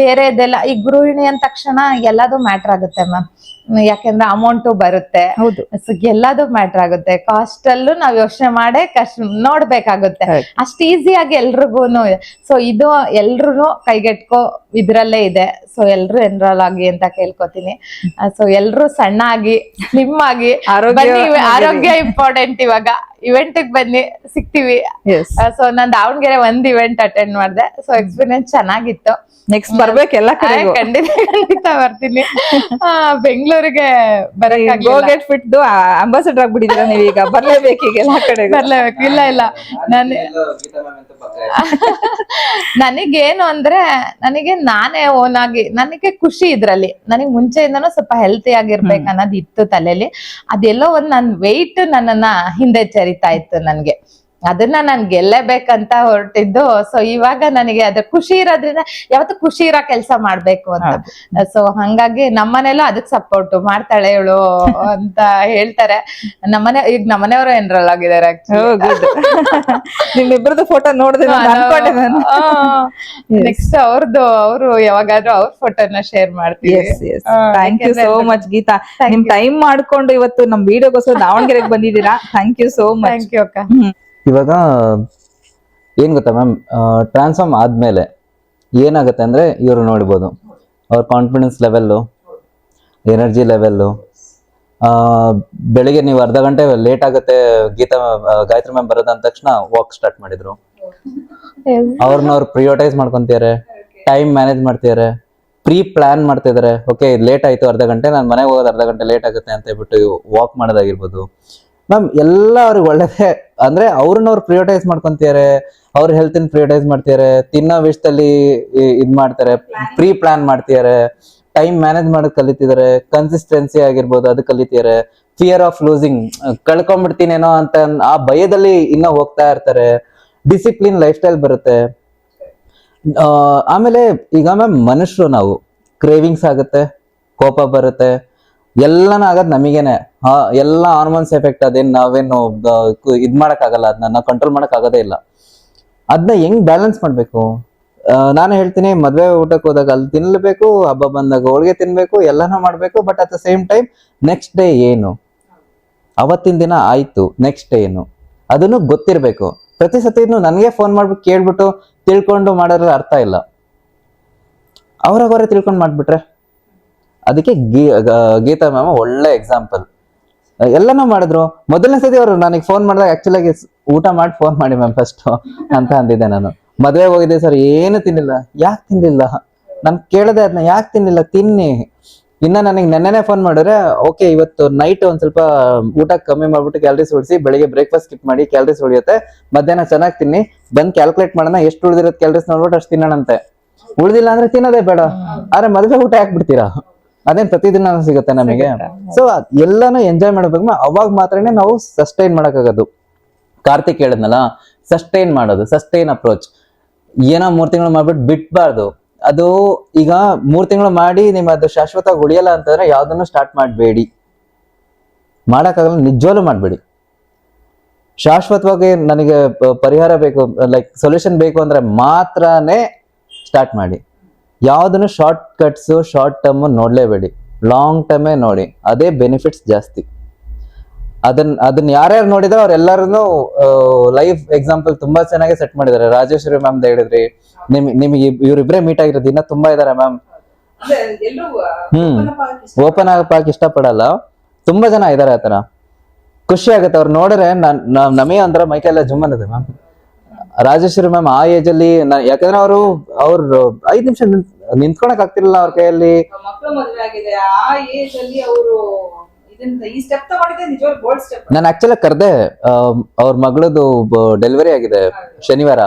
ಬೇರೆದೆಲ್ಲ ಈ ಗೃಹಿಣಿ ಅಂದ ತಕ್ಷಣ ಎಲ್ಲದೂ ಮ್ಯಾಟರ್ ಆಗುತ್ತೆ ಮ್ಯಾಮ್. ಯಾಕೆಂದ್ರೆ ಅಮೌಂಟು ಬರುತ್ತೆ. ಹೌದು. ಎಲ್ಲದೂ ಮ್ಯಾಟರ್ ಆಗುತ್ತೆ. ಕಾಸ್ಟ್ ಅಲ್ಲೂ ನಾವ್ ಯೋಚನೆ ಮಾಡೇ ನೋಡ್ಬೇಕಾಗುತ್ತೆ. ಅಷ್ಟು ಈಸಿಯಾಗಿ ಎಲ್ರಿಗೂನು. ಸೊ ಇದು ಎಲ್ರು ಕೈಗೆಟ್ಕೋ ಇದ್ರಲ್ಲೇ ಇದೆ. ಸೊ ಎಲ್ರು ಎನ್ರೋಲ್ ಆಗಿ ಅಂತ ಕೇಳ್ಕೊತೀನಿ. ಸೊ ಎಲ್ರು ಸಣ್ಣ ಆಗಿ ಸ್ಲಿಮ್ ಆಗಿ ಆರೋಗ್ಯ ಇಂಪಾರ್ಟೆಂಟ್. ಇವಾಗ ಇವೆಂಟ್ ಬನ್ನಿ, ಸಿಗ್ತೀವಿ. ಸೊ ನಾನ್ ದಾವಣಗೆರೆ ಒಂದ್ ಇವೆಂಟ್ ಅಟೆಂಡ್ ಮಾಡಿದೆ. ಸೊ ಎಕ್ಸ್ಪೀರಿಯನ್ಸ್ ಚೆನ್ನಾಗಿತ್ತು. ನೆಕ್ಸ್ಟ್ ಬರ್ಬೇಕು ಎಲ್ಲ ಕಡೆ. ಖಂಡಿತ ಬರ್ತೀನಿ. ಬೆಂಗಳೂರಿಗೆ ಗೆಟ್ ಫಿಟ್ ಅಂಬಾಸಿಡರ್ ಆಗ್ಬಿಟ್ಟಿದ್ದೀರಾ ನೀವೀಗ. ಬರ್ಲೇಬೇಕು ಈಗ ಎಲ್ಲಾ ಕಡೆ, ಬರ್ಲೇಬೇಕು. ಇಲ್ಲ ನನಗೇನು ಅಂದ್ರೆ ನನಗೆ ನಾನೇ ಓನ್ ಆಗಿ ನನಗೆ ಖುಷಿ ಇದ್ರಲ್ಲಿ. ನನಗೆ ಮುಂಚೆಯಿಂದನೂ ಸ್ವಲ್ಪ ಹೆಲ್ತಿ ಆಗಿರ್ಬೇಕು ಅನ್ನೋದು ಇತ್ತು ತಲೆಯಲ್ಲಿ. ಅದೆಲ್ಲೋ ಒಂದ್ ನನ್ ವೆಯ್ಟ್ ನನ್ನನ್ನ ಹಿಂದೆ ಚರಿತಾ ಇತ್ತು. ನನ್ಗೆ ಅದನ್ನ ನಾನ್ ಗೆಲ್ಲೇಬೇಕಂತ ಹೊರಟಿದ್ದು. ಸೊ ಇವಾಗ ನನಗೆ ಅದ್ರ ಖುಷಿ ಇರೋದ್ರಿಂದ ಯಾವತ್ತು ಖುಷಿ ಇರೋ ಕೆಲಸ ಮಾಡ್ಬೇಕು ಅಂತ. ಸೊ ಹಂಗಾಗಿ ನಮ್ಮನೆಲ್ಲ ಅದಕ್ ಸಪೋರ್ಟ್ ಮಾಡ್ತಾಳೆ ಇವಳು ಅಂತ ಹೇಳ್ತಾರೆ. ಈಗ ನಮ್ಮನೆಯವರು ಎನ್ರೋಲ್ ಆಗಿದ್ದಾರೆ. ನಿಮ್ಮಿಬ್ಬರದ್ದು ಫೋಟೋ ನೋಡಿದ್ರೆ ನೆಕ್ಸ್ಟ್ ಅವರು ಯಾವಾಗಾದ್ರೂ ಅವ್ರ ಫೋಟೋನ ಶೇರ್ ಮಾಡ್ತೀವಿ. Thank you so much Geeta. ನಿಮ್ ಟೈಮ್ ಮಾಡ್ಕೊಂಡು ಇವತ್ತು ನಮ್ ವಿಡಿಯೋಗೋಸ್ಕರ ದಾವಣಗೆರೆಗೆ ಬಂದಿದ್ದೀರಾ. Thank you so much. Thank you ಅಕ್ಕ. ಇವಾಗ ಏನ್ ಗೊತ್ತಾ ಮ್ಯಾಮ್, ಟ್ರಾನ್ಸ್ಫಾರ್ಮ್ ಆದ್ಮೇಲೆ ಏನಾಗುತ್ತೆ ಅಂದ್ರೆ ಇವರು ನೋಡ್ಬೋದು ಅವ್ರ ಕಾನ್ಫಿಡೆನ್ಸ್ ಲೆವೆಲ್ಲು, ಎನರ್ಜಿ ಲೆವೆಲ್ಲು. ಬೆಳಿಗ್ಗೆ ನೀವು ಅರ್ಧ ಗಂಟೆ ಲೇಟ್ ಆಗುತ್ತೆ ಗಾಯತ್ರಿ ಮ್ಯಾಮ್ ಬರೋದ ಅಂದ ತಕ್ಷಣ ವಾಕ್ ಸ್ಟಾರ್ಟ್ ಮಾಡಿದ್ರು. ಅವ್ರು ಪ್ರಿಯೋಟೈಸ್ ಮಾಡ್ಕೊಂತಿದ್ದಾರೆ, ಟೈಮ್ ಮ್ಯಾನೇಜ್ ಮಾಡ್ತಿದ್ದಾರೆ, ಪ್ರೀ ಪ್ಲಾನ್ ಮಾಡ್ತಿದ್ದಾರೆ. ಓಕೆ ಲೇಟ್ ಆಯ್ತು ಅರ್ಧ ಗಂಟೆ, ನಾನು ಮನೆಗೆ ಹೋಗೋದು ಅರ್ಧ ಗಂಟೆ ಲೇಟ್ ಆಗುತ್ತೆ ಅಂತ ಹೇಳ್ಬಿಟ್ಟು ವಾಕ್ ಮಾಡೋದಾಗಿರ್ಬೋದು. ಮ್ಯಾಮ್ ಎಲ್ಲ ಅವ್ರಿಗೆ ಒಳ್ಳೇದೇ. ಅಂದ್ರೆ ಅವ್ರನ್ನ ಪ್ರಿಯೋಟೈಸ್ ಮಾಡ್ಕೊಂತಿದ್ದಾರೆ, ಅವ್ರ ಹೆಲ್ತ್ ಪ್ರಿಯೋಟೈಸ್ ಮಾಡ್ತಿದ್ದಾರೆ, ತಿನ್ನೋ ವಿಷಯದಲ್ಲಿ ಇದ್ ಮಾಡ್ತಾರೆ, ಪ್ರೀ ಪ್ಲಾನ್ ಮಾಡ್ತಿದ್ದಾರೆ, ಟೈಮ್ ಮ್ಯಾನೇಜ್ ಮಾಡೋದ್ ಕಲಿತಿದ್ದಾರೆ, ಕನ್ಸಿಸ್ಟೆನ್ಸಿ ಆಗಿರ್ಬೋದು ಅದು ಕಲಿತಿದ್ದಾರೆ. ಫಿಯರ್ ಆಫ್ ಲೂಸಿಂಗ್, ಕಳ್ಕೊಂಡ್ಬಿಡ್ತೀನೇನೋ ಅಂತ ಆ ಭಯದಲ್ಲಿ ಇನ್ನೂ ಹೋಗ್ತಾ ಇರ್ತಾರೆ. ಡಿಸಿಪ್ಲಿನ್ ಲೈಫ್ ಸ್ಟೈಲ್ ಬರುತ್ತೆ. ಆಮೇಲೆ ಈಗ ಮ್ಯಾಮ್ ಮನುಷ್ಯರು ನಾವು ಕ್ರೇವಿಂಗ್ಸ್ ಆಗುತ್ತೆ, ಕೋಪ ಬರುತ್ತೆ, ಎಲ್ಲಾನು ಆಗದ್ ನಮಗೇನೆ. ಎಲ್ಲ ಹಾರ್ಮೋನ್ಸ್ ಎಫೆಕ್ಟ್. ಅದೇನ್ ನಾವೇನು ಇದ್ ಮಾಡಕ್ ಆಗಲ್ಲ, ಅದನ್ನ ನಾವು ಕಂಟ್ರೋಲ್ ಮಾಡಕ್ ಆಗೋದೇ ಇಲ್ಲ. ಅದನ್ನ ಹೆಂಗ್ ಬ್ಯಾಲೆನ್ಸ್ ಮಾಡ್ಬೇಕು? ನಾನು ಹೇಳ್ತೀನಿ, ಮದ್ವೆ ಊಟಕ್ಕೆ ಹೋದಾಗ ಅಲ್ಲಿ ತಿನ್ಲೇಬೇಕು, ಹಬ್ಬ ಬಂದಾಗ ಹೋಳಿಗೆ ತಿನ್ಬೇಕು, ಎಲ್ಲಾನು ಮಾಡ್ಬೇಕು. But at the same time next day ಏನು, ಅವತ್ತಿನ ದಿನ ಆಯ್ತು, ನೆಕ್ಸ್ಟ್ ಡೇ ಏನು ಅದನ್ನು ಗೊತ್ತಿರ್ಬೇಕು. ಪ್ರತಿ ಸತಿನು ನನಗೆ ಫೋನ್ ಮಾಡ್ಬಿಟ್ಟು ಕೇಳ್ಬಿಟ್ಟು ತಿಳ್ಕೊಂಡು ಮಾಡೋದ್ರ ಅರ್ಥ ಇಲ್ಲ. ಅವ್ರಾಗವ್ರೆ ತಿಳ್ಕೊಂಡು ಮಾಡ್ಬಿಟ್ರೆ. ಅದಕ್ಕೆ ಗೀತಾ ಮ್ಯಾಮ್ ಒಳ್ಳೆ ಎಕ್ಸಾಂಪಲ್. ಎಲ್ಲಾನು ಮಾಡಿದ್ರು. ಮೊದಲನೇ ಸತಿ ಅವ್ರು ನನಗೆ ಫೋನ್ ಮಾಡಿದಾಗ ಆಕ್ಚುಲಿ ಊಟ ಮಾಡಿ ಫೋನ್ ಮಾಡಿ ಮ್ಯಾಮ್ ಫಸ್ಟ್ ಅಂತ ಅಂದಿದ್ದೆ. ನಾನು ಮದ್ವೆ ಹೋಗಿದ್ದೆ ಸರ್, ಏನು ತಿನ್ನಿಲ್ಲ. ಯಾಕೆ ತಿನ್ಲಿಲ್ಲ? ನಾನು ಕೇಳದೆ ಅದನ್ನ, ಯಾಕೆ ತಿನ್ನಿಲ್ಲ? ತಿನ್ನಿ. ಇನ್ನ ನನಗೆ ನೆನ್ನೆನೆ ಫೋನ್ ಮಾಡಿದ್ರೆ, ಓಕೆ ಇವತ್ತು ನೈಟ್ ಒಂದ್ ಸ್ವಲ್ಪ ಊಟ ಕಮ್ಮಿ ಮಾಡ್ಬಿಟ್ಟು ಕ್ಯಾಲರೀಸ್ ಉಳಿಸಿ, ಬೆಳಿಗ್ಗೆ ಬ್ರೇಕ್ಫಾಸ್ಟ್ ಸ್ಕಿಪ್ ಮಾಡಿ ಕ್ಯಾಲರೀಸ್ ಉಳಿಯುತ್ತೆ, ಮಧ್ಯಾಹ್ನ ಚೆನ್ನಾಗಿ ತಿನ್ನಿ, ಬಂದ್ ಕ್ಯಾಲ್ಕುಲೇಟ್ ಮಾಡೋಣ ಎಷ್ಟು ಉಳಿದಿರೋದು ಕ್ಯಾಲರೀಸ್ ನೋಡ್ಬಿಟ್ಟು ಅಷ್ಟು ತಿನ್ನೋಣಂತೆ. ಉಳಿದಿಲ್ಲ ಅಂದ್ರೆ ತಿನ್ನೋದೇ ಬೇಡ. ಆದ್ರೆ ಮದ್ವೆ ಊಟ ಹಾಕ್ಬಿಡ್ತೀರಾ? ಅದೇನ್ ಪ್ರತಿದಿನ ಸಿಗುತ್ತೆ ನಮಗೆ? ಸೊ ಎಲ್ಲಾನು ಎಂಜಾಯ್ ಮಾಡ್ಬೇಕು. ಅವಾಗ ಮಾತ್ರನೇ ನಾವು ಸಸ್ಟೈನ್ ಮಾಡಕ್ಕಾಗೋದು. ಕಾರ್ತಿಕ್ ಹೇಳಿದ್ನಲ್ಲ, ಸಸ್ಟೈನ್ ಮಾಡೋದು, ಸಸ್ಟೈನ್ ಅಪ್ರೋಚ್. ಏನೋ 3 ತಿಂಗಳು ಮಾಡ್ಬಿಟ್ಟು ಬಿಟ್ಬಾರ್ದು. ಅದು ಈಗ 3 ತಿಂಗಳು ಮಾಡಿ ನಿಮ್ಮ ಅದು ಶಾಶ್ವತವಾಗಿ ಉಳಿಯಲ್ಲ ಅಂತಂದ್ರೆ ಯಾವ್ದನ್ನು ಸ್ಟಾರ್ಟ್ ಮಾಡಬೇಡಿ. ಮಾಡಕ್ಕಾಗಲ್ಲ, ನಿಜವಾಗ್ಲೂ ಮಾಡಬೇಡಿ. ಶಾಶ್ವತವಾಗಿ ನನಗೆ ಪರಿಹಾರ ಬೇಕು, ಲೈಕ್ ಸೊಲ್ಯೂಷನ್ ಬೇಕು ಅಂದ್ರೆ ಮಾತ್ರನೇ ಸ್ಟಾರ್ಟ್ ಮಾಡಿ. ಯಾವ್ದನ್ನು ಶಾರ್ಟ್ ಕಟ್ಸ್, ಶಾರ್ಟ್ ಟರ್ಮ್ ನೋಡ್ಲೇಬೇಡಿ, ಲಾಂಗ್ ಟರ್ಮೇ ನೋಡಿ. ಅದೇ ಬೆನಿಫಿಟ್ಸ್ ಜಾಸ್ತಿ. ಅದನ್ನ ಯಾರ್ಯಾರು ನೋಡಿದ್ರೆ ಅವ್ರೆಲ್ಲರೂ ಲೈಫ್ ಎಕ್ಸಾಂಪಲ್ ತುಂಬಾ ಚೆನ್ನಾಗಿ ಸೆಟ್ ಮಾಡಿದ್ದಾರೆ. ರಾಜೇಶ್ವರಿ ಮ್ಯಾಮ್ ಹೇಳಿದ್ರಿ, ನಿಮ್ಗೆ ಇವ್ರಿಬ್ರೇ ಮೀಟ್ ಆಗಿರೋದು, ಇನ್ನ ತುಂಬಾ ಇದಾರೆ ಮ್ಯಾಮ್. ಓಪನ್ ಆಗಕ್ಕೆ ಇಷ್ಟಪಡಲ್ಲ, ತುಂಬಾ ಜನ ಇದಾರೆ ಆತರ. ಖುಷಿ ಆಗುತ್ತೆ ಅವ್ರು ನೋಡಿದ್ರೆ. ನಮಗೆ ಒಂಥರ ಮೈಕೆಲ್ಲ ಜುಮ್ ಅನ್ನತ್ತೆ ಮ್ಯಾಮ್. ರಾಜೇಶ್ವರಿ ಮ್ಯಾಮ್ ಆ ಏಜ್ ಅಲ್ಲಿ, ಯಾಕಂದ್ರೆ ಅವ್ರು 5 ನಿಮಿಷ ನಿಂತ್ಕೊಳಕ್ ಆಗ್ತಿರ್ಲಿಲ್ಲ ಅವ್ರ ಕೈಯಲ್ಲಿ. ಮಕ್ಕಳು ಮದುವೆ ಆಗಿದೆ ಆ ಏಜ್ ಅಲ್ಲಿ ಅವರು ಈ ಸ್ಟೆಪ್ ತಗೊಂಡಿದ್ದೆ ನಿಜವಾಗ್ಲೂ ಬೋಲ್ಡ್ ಸ್ಟೆಪ್. ನಾನು ಆಕ್ಚುಲಿ ಕರ್ದೆ, ಅವ್ರ ಮಗಳದು ಡೆಲಿವರಿ ಆಗಿದೆ ಶನಿವಾರ.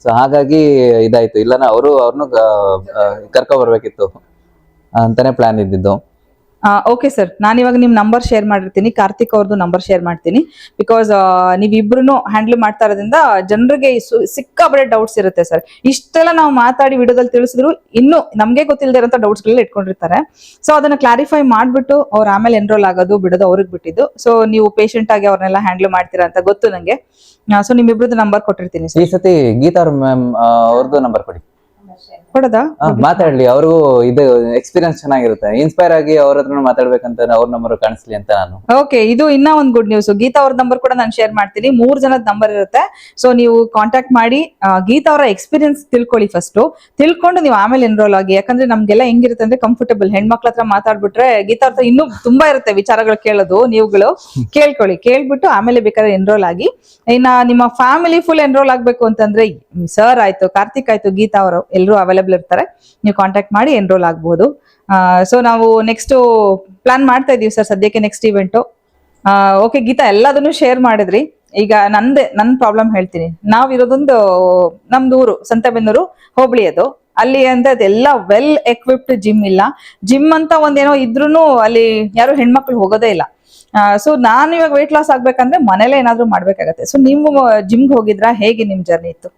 ಸೊ ಹಾಗಾಗಿ ಇದಾಯ್ತು. ಇಲ್ಲನ ಅವ್ರನ್ನು ಕರ್ಕೊ ಬರ್ಬೇಕಿತ್ತು ಅಂತಾನೆ ಪ್ಲಾನ್ ಇದ್ದಿದ್ದು. ಓಕೆ ಸರ್, ನಾನು ಇವಾಗ ನಿಮ್ ನಂಬರ್ ಶೇರ್ ಮಾಡಿರ್ತೀನಿ, ಕಾರ್ತಿಕ್ ಅವ್ರದ್ದು ನಂಬರ್ ಶೇರ್ ಮಾಡ್ತೀನಿ. ಬಿಕಾಸ್ ನೀವಿಬ್ರು ಹ್ಯಾಂಡಲ್ ಮಾಡ್ತಾ ಇರೋದ್ರಿಂದ ಜನರಿಗೆ ಸಿಕ್ಕಾಬಡೆ ಡೌಟ್ಸ್ ಇರುತ್ತೆ ಸರ್. ಇಷ್ಟೆಲ್ಲ ನಾವು ಮಾತಾಡಿ ವಿಡಿಯೋದಲ್ಲಿ ತಿಳಿಸಿದ್ರು ಇನ್ನು ನಮ್ಗೆ ಗೊತ್ತಿಲ್ಲದೆ ಇರೋಂಥ ಡೌಟ್ಸ್ ಗಳನ್ನ ಇಟ್ಕೊಂಡಿರ್ತಾರೆ. ಸೊ ಅದನ್ನ ಕ್ಲಾರಿಫೈ ಮಾಡ್ಬಿಟ್ಟು ಅವ್ರು ಆಮೇಲೆ ಎನ್ರೋಲ್ ಆಗೋದು ಬಿಡೋದು ಅವ್ರಿಗೆ ಬಿಟ್ಟಿದ್ದು. ಸೊ ನೀವು ಪೇಷಂಟ್ ಆಗಿ ಅವ್ರನ್ನೆಲ್ಲ ಹ್ಯಾಂಡಲ್ ಮಾಡ್ತೀರಾ ಅಂತ ಗೊತ್ತು ನಂಗೆ. ಸೊ ನಿಮ್ಮಿಬ್ರದ್ದು ನಂಬರ್ ಕೊಟ್ಟಿರ್ತೀನಿ ಈ ಸತಿ ಗೀತಾ ಮ್ಯಾಮ್ ಅವ್ರದ್ದು ನಂಬರ್ ಕೊಡಿ. ಕೊಡೋದಾ? ಮಾತಾಡ್ಲಿ, ಅವ್ರಿಗೂ ಇದು ಎಕ್ಸ್ಪೀರಿಯನ್ಸ್ ಚೆನ್ನಾಗಿರುತ್ತೆ. ಇನ್ಸ್ಪೈರ್ ಆಗಿ ಅವ್ರ ಹತ್ರ ಮಾತಾಡ್ಬೇಕಂತ ಅವ್ರ ನಂಬರ್ ಕಾಣಿಸ್ಲಿ ಅಂತ ನಾನು. ಓಕೆ, ಇದು ಇನ್ನ ಒಂದು ಗುಡ್ ನ್ಯೂಸ್. ಗೀತಾ ಅವ್ರ ನಂಬರ್ ಕೂಡ ನಾನು ಶೇರ್ ಮಾಡ್ತೀನಿ. 3 ಜನದ ನಂಬರ್ ಇರುತ್ತೆ. ಸೊ ನೀವು ಕಾಂಟ್ಯಾಕ್ಟ್ ಮಾಡಿ ಗೀತಾ ಅವರ ಎಕ್ಸ್ಪೀರಿಯನ್ಸ್ ತಿಳ್ಕೊಳ್ಳಿ ಫಸ್ಟ್. ತಿಳ್ಕೊಂಡು ನೀವು ಆಮೇಲೆ ಎನ್ರೋಲ್ ಆಗಿ. ಯಾಕಂದ್ರೆ ನಮ್ಗೆಲ್ಲ ಹೆಂಗಿರುತ್ತೆ ಅಂದ್ರೆ ಕಂಫರ್ಟಬಲ್. ಹೆಣ್ಮಕ್ಳ ಹತ್ರ ಮಾತಾಡ್ಬಿಟ್ರೆ ಗೀತಾ ಅವ್ರ ಇನ್ನೂ ತುಂಬಾ ಇರುತ್ತೆ ವಿಚಾರಗಳು ಕೇಳೋದು. ನೀವುಗಳು ಕೇಳ್ಕೊಳ್ಳಿ, ಕೇಳ್ಬಿಟ್ಟು ಆಮೇಲೆ ಬೇಕಾದ್ರೆ ಎನ್ರೋಲ್ ಆಗಿ. ಇನ್ನ ನಿಮ್ಮ ಫ್ಯಾಮಿಲಿ ಫುಲ್ ಎನ್ರೋಲ್ ಆಗ್ಬೇಕು ಅಂತಂದ್ರೆ ಸರ್ ಆಯ್ತು, ಕಾರ್ತಿಕ್ ಆಯ್ತು, ಗೀತಾ ಅವರು ಎಲ್ಲರೂ ಅವೈಲೇಬಲ್ ಇರ್ತಾರೆ. ನೀವು ಕಾಂಟ್ಯಾಕ್ಟ್ ಮಾಡಿ ಎನ್ರೋಲ್ ಆಗ್ಬಹುದು. ಸೊ ನಾವು ನೆಕ್ಸ್ಟ್ ಪ್ಲಾನ್ ಮಾಡ್ತಾ ಇದೀವಿ ಸರ್ ಸದ್ಯಕ್ಕೆ ನೆಕ್ಸ್ಟ್ ಇವೆಂಟು. ಓಕೆ ಗೀತಾ, ಎಲ್ಲದನ್ನು ಶೇರ್ ಮಾಡಿದ್ರಿ. ಈಗ ನನ್ನ ಪ್ರಾಬ್ಲಮ್ ಹೇಳ್ತೀನಿ. ನಾವಿರೋದೊಂದು ನಮ್ದು ಊರು ಸಂತೆಬೆನ್ನೂರು ಹೋಬಳಿ. ಅದು ಅಲ್ಲಿ ಅಂತ ಎಲ್ಲ ವೆಲ್ ಎಕ್ವಿಪ್ಡ್ ಜಿಮ್ ಇಲ್ಲ. ಜಿಮ್ ಅಂತ ಒಂದೇನೋ ಇದ್ರೂನು ಅಲ್ಲಿ ಯಾರು ಹೆಣ್ಮಕ್ಳು ಹೋಗೋದೇ ಇಲ್ಲ. ಸೊ ನಾನು ಇವಾಗ ವೆಯ್ಟ್ ಲಾಸ್ ಆಗ್ಬೇಕಂದ್ರೆ ಮನೇಲೆ ಏನಾದ್ರು ಮಾಡ್ಬೇಕಾಗತ್ತೆ. ಸೊ ನೀವು ಜಿಮ್ಗೆ ಹೋಗಿದ್ರಾ? ಹೇಗೆ ನಿಮ್ ಜರ್ನಿ ಇತ್ತು?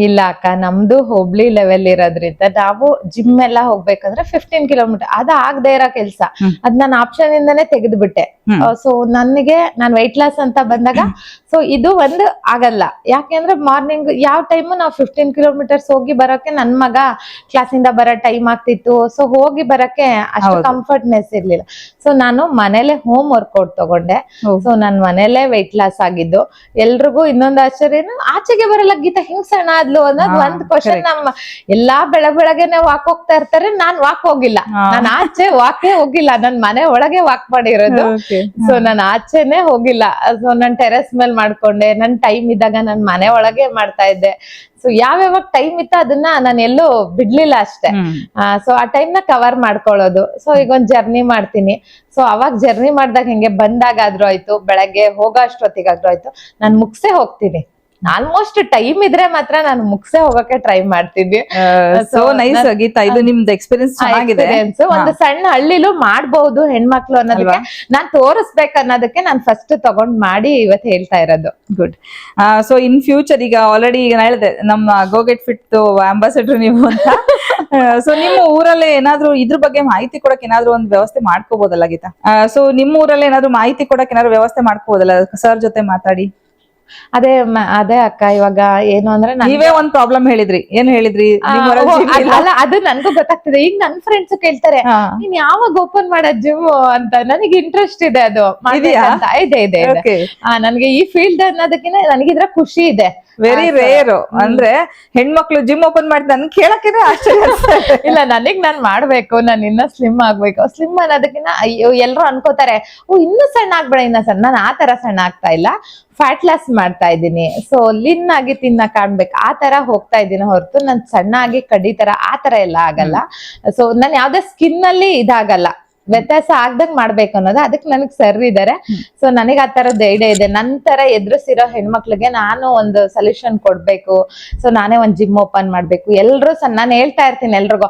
ಇಲ್ಲ ಅಕ್ಕ, ನಮ್ದು ಹೋಬ್ಳಿ ಲೆವೆಲ್ ಇರೋದ್ರಿಂದ ನಾವು ಜಿಮ್ ಎಲ್ಲ ಹೋಗ್ಬೇಕಂದ್ರೆ 15 ಕಿಲೋಮೀಟರ್. ಅದ ಆಗದೆ ಇರೋ ಕೆಲ್ಸ. ಅದ್ ನಾನು ಆಪ್ಷನ್ ಇಂದಾನೆ ತೆಗೆದ್ಬಿಟ್ಟೆ. ಸೊ ನಾನ್ ವೆಯ್ಟ್ ಲಾಸ್ ಅಂತ ಬಂದಾಗ ಸೊ ಇದು ಒಂದು ಆಗಲ್ಲ. ಯಾಕೆಂದ್ರೆ ಮಾರ್ನಿಂಗ್ ಯಾವ ಟೈಮು ನಾವು 15 ಕಿಲೋಮೀಟರ್ಸ್ ಹೋಗಿ ಬರೋಕೆ ನನ್ ಮಗ ಕ್ಲಾಸಿಂದ ಬರೋ ಟೈಮ್ ಆಗ್ತಿತ್ತು. ಸೊ ಹೋಗಿ ಬರಕ್ಕೆ ಅಷ್ಟು ಕಂಫರ್ಟ್ನೆಸ್ ಇರ್ಲಿಲ್ಲ. ಸೊ ನಾನು ಮನೇಲೆ ಹೋಮ್ ವರ್ಕೌಟ್ ತಗೊಂಡೆ. ಸೊ ನಾನ್ ಮನೇಲೆ ವೆಯ್ಟ್ ಲಾಸ್ ಆಗಿದ್ದು. ಎಲ್ರಿಗೂ ಇನ್ನೊಂದು ಆಶ್ಚರ್ಯನು, ಆಚೆಗೆ ಬರಲ್ಲ ಗೀತಾ ಹಿಂಗ್ ಸಣ್ಣ ಆದ್ಲು ಅನ್ನೋದು ಒಂದ್ ಕ್ವಶನ್. ನಮ್ಮ ಎಲ್ಲಾ ಬೆಳಗ್ಗೆನೆ ವಾಕ್ ಹೋಗ್ತಾ ಇರ್ತಾರೆ, ನಾನ್ ವಾಕ್ ಹೋಗಿಲ್ಲ. ನಾನ್ ಆಚೆ ವಾಕೇ ಹೋಗಿಲ್ಲ, ನನ್ ಮನೆ ಒಳಗೆ ವಾಕ್ ಮಾಡಿರೋದು. ಸೊ ನಾನ್ ಆಚೆನೆ ಹೋಗಿಲ್ಲ. ಸೊ ನಾನ್ ಟೆರೆಸ್ ಮೇಲೆ ಮಾಡ್ಕೊಂಡೆ. ನನ್ ಟೈಮ್ ಇದ್ದಾಗ ನನ್ ಮನೆ ಒಳಗೆ ಮಾಡ್ತಾ ಇದ್ದೆ. ಸೊ ಯಾವ್ಯಾವಾಗ ಟೈಮ್ ಇತ್ತು ಅದನ್ನ ನಾನು ಎಲ್ಲೂ ಬಿಡ್ಲಿಲ್ಲ ಅಷ್ಟೇ. ಸೊ ಆ ಟೈಮ್ ನ ಕವರ್ ಮಾಡ್ಕೊಳ್ಳೋದು. ಸೊ ಈಗ ಒಂದ್ ಜರ್ನಿ ಮಾಡ್ತೀನಿ. ಸೊ ಅವಾಗ ಜರ್ನಿ ಮಾಡ್ದಾಗ ಹೆಂಗೆ ಬಂದಾಗಾದ್ರೂ ಆಯ್ತು, ಬೆಳಗ್ಗೆ ಹೋಗೋ ಅಷ್ಟೊತ್ತಿಗಾದ್ರೂ ಆಯ್ತು, ನಾನ್ ಮುಗ್ಸೇ ಹೋಗ್ತೀನಿ. ಆಲ್ಮೋಸ್ಟ್ ಟೈಮ್ ಇದ್ರೆ ಮಾತ್ರ ನಾನು ಮುಗ್ಸೇ ಹೋಗಕ್ಕೆ ಟ್ರೈ ಮಾಡ್ತಿದ್ವಿ. ಸೋ ನೈಸ್ ಗೀತಾ, ಇದು ನಿಮ್ದು ಎಕ್ಸ್ಪೀರಿಯನ್ಸ್ ಚೆನ್ನಾಗಿದೆ. Experience. ಒಂದು ಸಣ್ಣ ಹಳ್ಳಿಲೂ ಮಾಡ್ಬಹುದು ಹೆಣ್ಮಕ್ಳು ಅನ್ನೋದಕ್ಕೆ ನಾನ್ ತೋರಿಸ್ಬೇಕು ಅನ್ನೋದಕ್ಕೆ ನಾನು ಫಸ್ಟ್ ತಗೊಂಡ್ ಮಾಡಿ ಇವತ್ತು ಹೇಳ್ತಾ ಇರೋದು. ಗುಡ್. ಸೊ ಇನ್ ಫ್ಯೂಚರ್ ಈಗ ಆಲ್ರೆಡಿ ಈಗ ಹೇಳಿದೆ ನಮ್ಮ ಗೋ ಗೆಟ್ ಫಿಟ್ ಅಂಬಾಸಿಡರ್ ನೀವು ಅಂತ. ಸೊ ನಿಮ್ಮ ಊರಲ್ಲೇ ಏನಾದ್ರು ಇದ್ರ ಬಗ್ಗೆ ಮಾಹಿತಿ ಕೊಡಕ್ ಏನಾದ್ರು ಒಂದು ವ್ಯವಸ್ಥೆ ಮಾಡ್ಕೋಬಹುದಲ್ಲ ಗೀತಾ? ಸೊ ನಿಮ್ಮ ಊರಲ್ಲೇ ಏನಾದ್ರು ಮಾಹಿತಿ ಕೊಡಕ್ ಏನಾದ್ರು ವ್ಯವಸ್ಥೆ ಮಾಡ್ಕೋಬಹುದಲ್ಲ ಸರ್ ಜೊತೆ ಮಾತಾಡಿ? ಅದೇ ಅಕ್ಕ, ಇವಾಗ ಏನು ಅಂದ್ರೆ ನೀವೇ ಒಂದ್ ಪ್ರಾಬ್ಲಮ್ ಹೇಳಿದ್ರಿ, ಏನ್ ಹೇಳಿದ್ರಿ? ಅಲ್ಲ, ಅದು ನನ್ಗೂ ಗೊತ್ತಾಗ್ತಿದೆ. ಈಗ ನನ್ ಫ್ರೆಂಡ್ಸ್ ಕೇಳ್ತಾರೆ ನೀನ್ ಯಾವಾಗ ಓಪನ್ ಮಾಡೋದ್ ಜಿಮ್ ಅಂತ. ನನಗೆ ಇಂಟ್ರೆಸ್ಟ್ ಇದೆ ಅದು ಮಾಡ್ಬೇಕಂತ. ಇದೆ. ನನ್ಗೆ ಈ ಫೀಲ್ಡ್ ಅನ್ನೋದಕ್ಕಿಂತ ನನಗಿದ್ರ ಖುಷಿ ಇದೆ. ವೆರಿ ರೇರ್ ಅಂದ್ರೆ ಹೆಣ್ಮಕ್ಳು ಜಿಮ್ ಓಪನ್ ಮಾಡ್ತಾರೆ ನನ್ ಕೇಳಕ್ಕೆ ಆಶ್ಚರ್ಯ. ಇಲ್ಲ, ನನಗ್ ನಾನ್ ಮಾಡ್ಬೇಕು, ನಾನು ಇನ್ನ ಸ್ಲಿಮ್ ಆಗ್ಬೇಕು. ಸ್ಲಿಮ್ ಅನ್ನೋದಕ್ಕಿಂತ ಎಲ್ರು ಅನ್ಕೋತಾರೆ ಇನ್ನು ಸಣ್ಣ ಆಗ್ಬೇಡ, ಇನ್ನ ಸಣ್ಣ. ನಾನು ಆ ತರ ಸಣ್ಣ ಆಗ್ತಾ ಇಲ್ಲ, ಫ್ಯಾಟ್ ಲಾಸ್ ಮಾಡ್ತಾ ಇದ್ದೀನಿ. ಸೊ ಲಿನ್ ಆಗಿ ತಿನ್ನ ಕಾಣ್ಬೇಕು ಆ ತರ ಹೋಗ್ತಾ ಇದ್ದೀನಿ ಹೊರತು ನಾನ್ ಸಣ್ಣ ಆಗಿ ಕಡಿ ತರ ಆ ತರ ಎಲ್ಲ ಆಗಲ್ಲ. ಸೊ ನಾನ್ ಯಾವ್ದೇ ಸ್ಕಿನ್ ಅಲ್ಲಿ ಇದಾಗಲ್ಲ, ವ್ಯತ್ಯಾಸ ಆಗ್ದಂಗ್ ಮಾಡ್ಬೇಕು ಅನ್ನೋದು. ಅದಕ್ಕೆ ನನಗ್ ಸರ್ ಇದಾರೆ. ಸೊ ನನಗ್ ಆ ತರದ್ ಐಡಿಯಾ ಇದೆ. ನಂತರ ಎದುರಿಸಿರೋ ಹೆಣ್ಮಕ್ಳಿಗೆ ನಾನು ಒಂದು ಸೊಲ್ಯೂಷನ್ ಕೊಡ್ಬೇಕು. ಸೊ ನಾನೇ ಒಂದ್ ಜಿಮ್ ಓಪನ್ ಮಾಡ್ಬೇಕು. ಎಲ್ರು ನಾನು ಹೇಳ್ತಾ ಇರ್ತೀನಿ ಎಲ್ರಿಗೂ,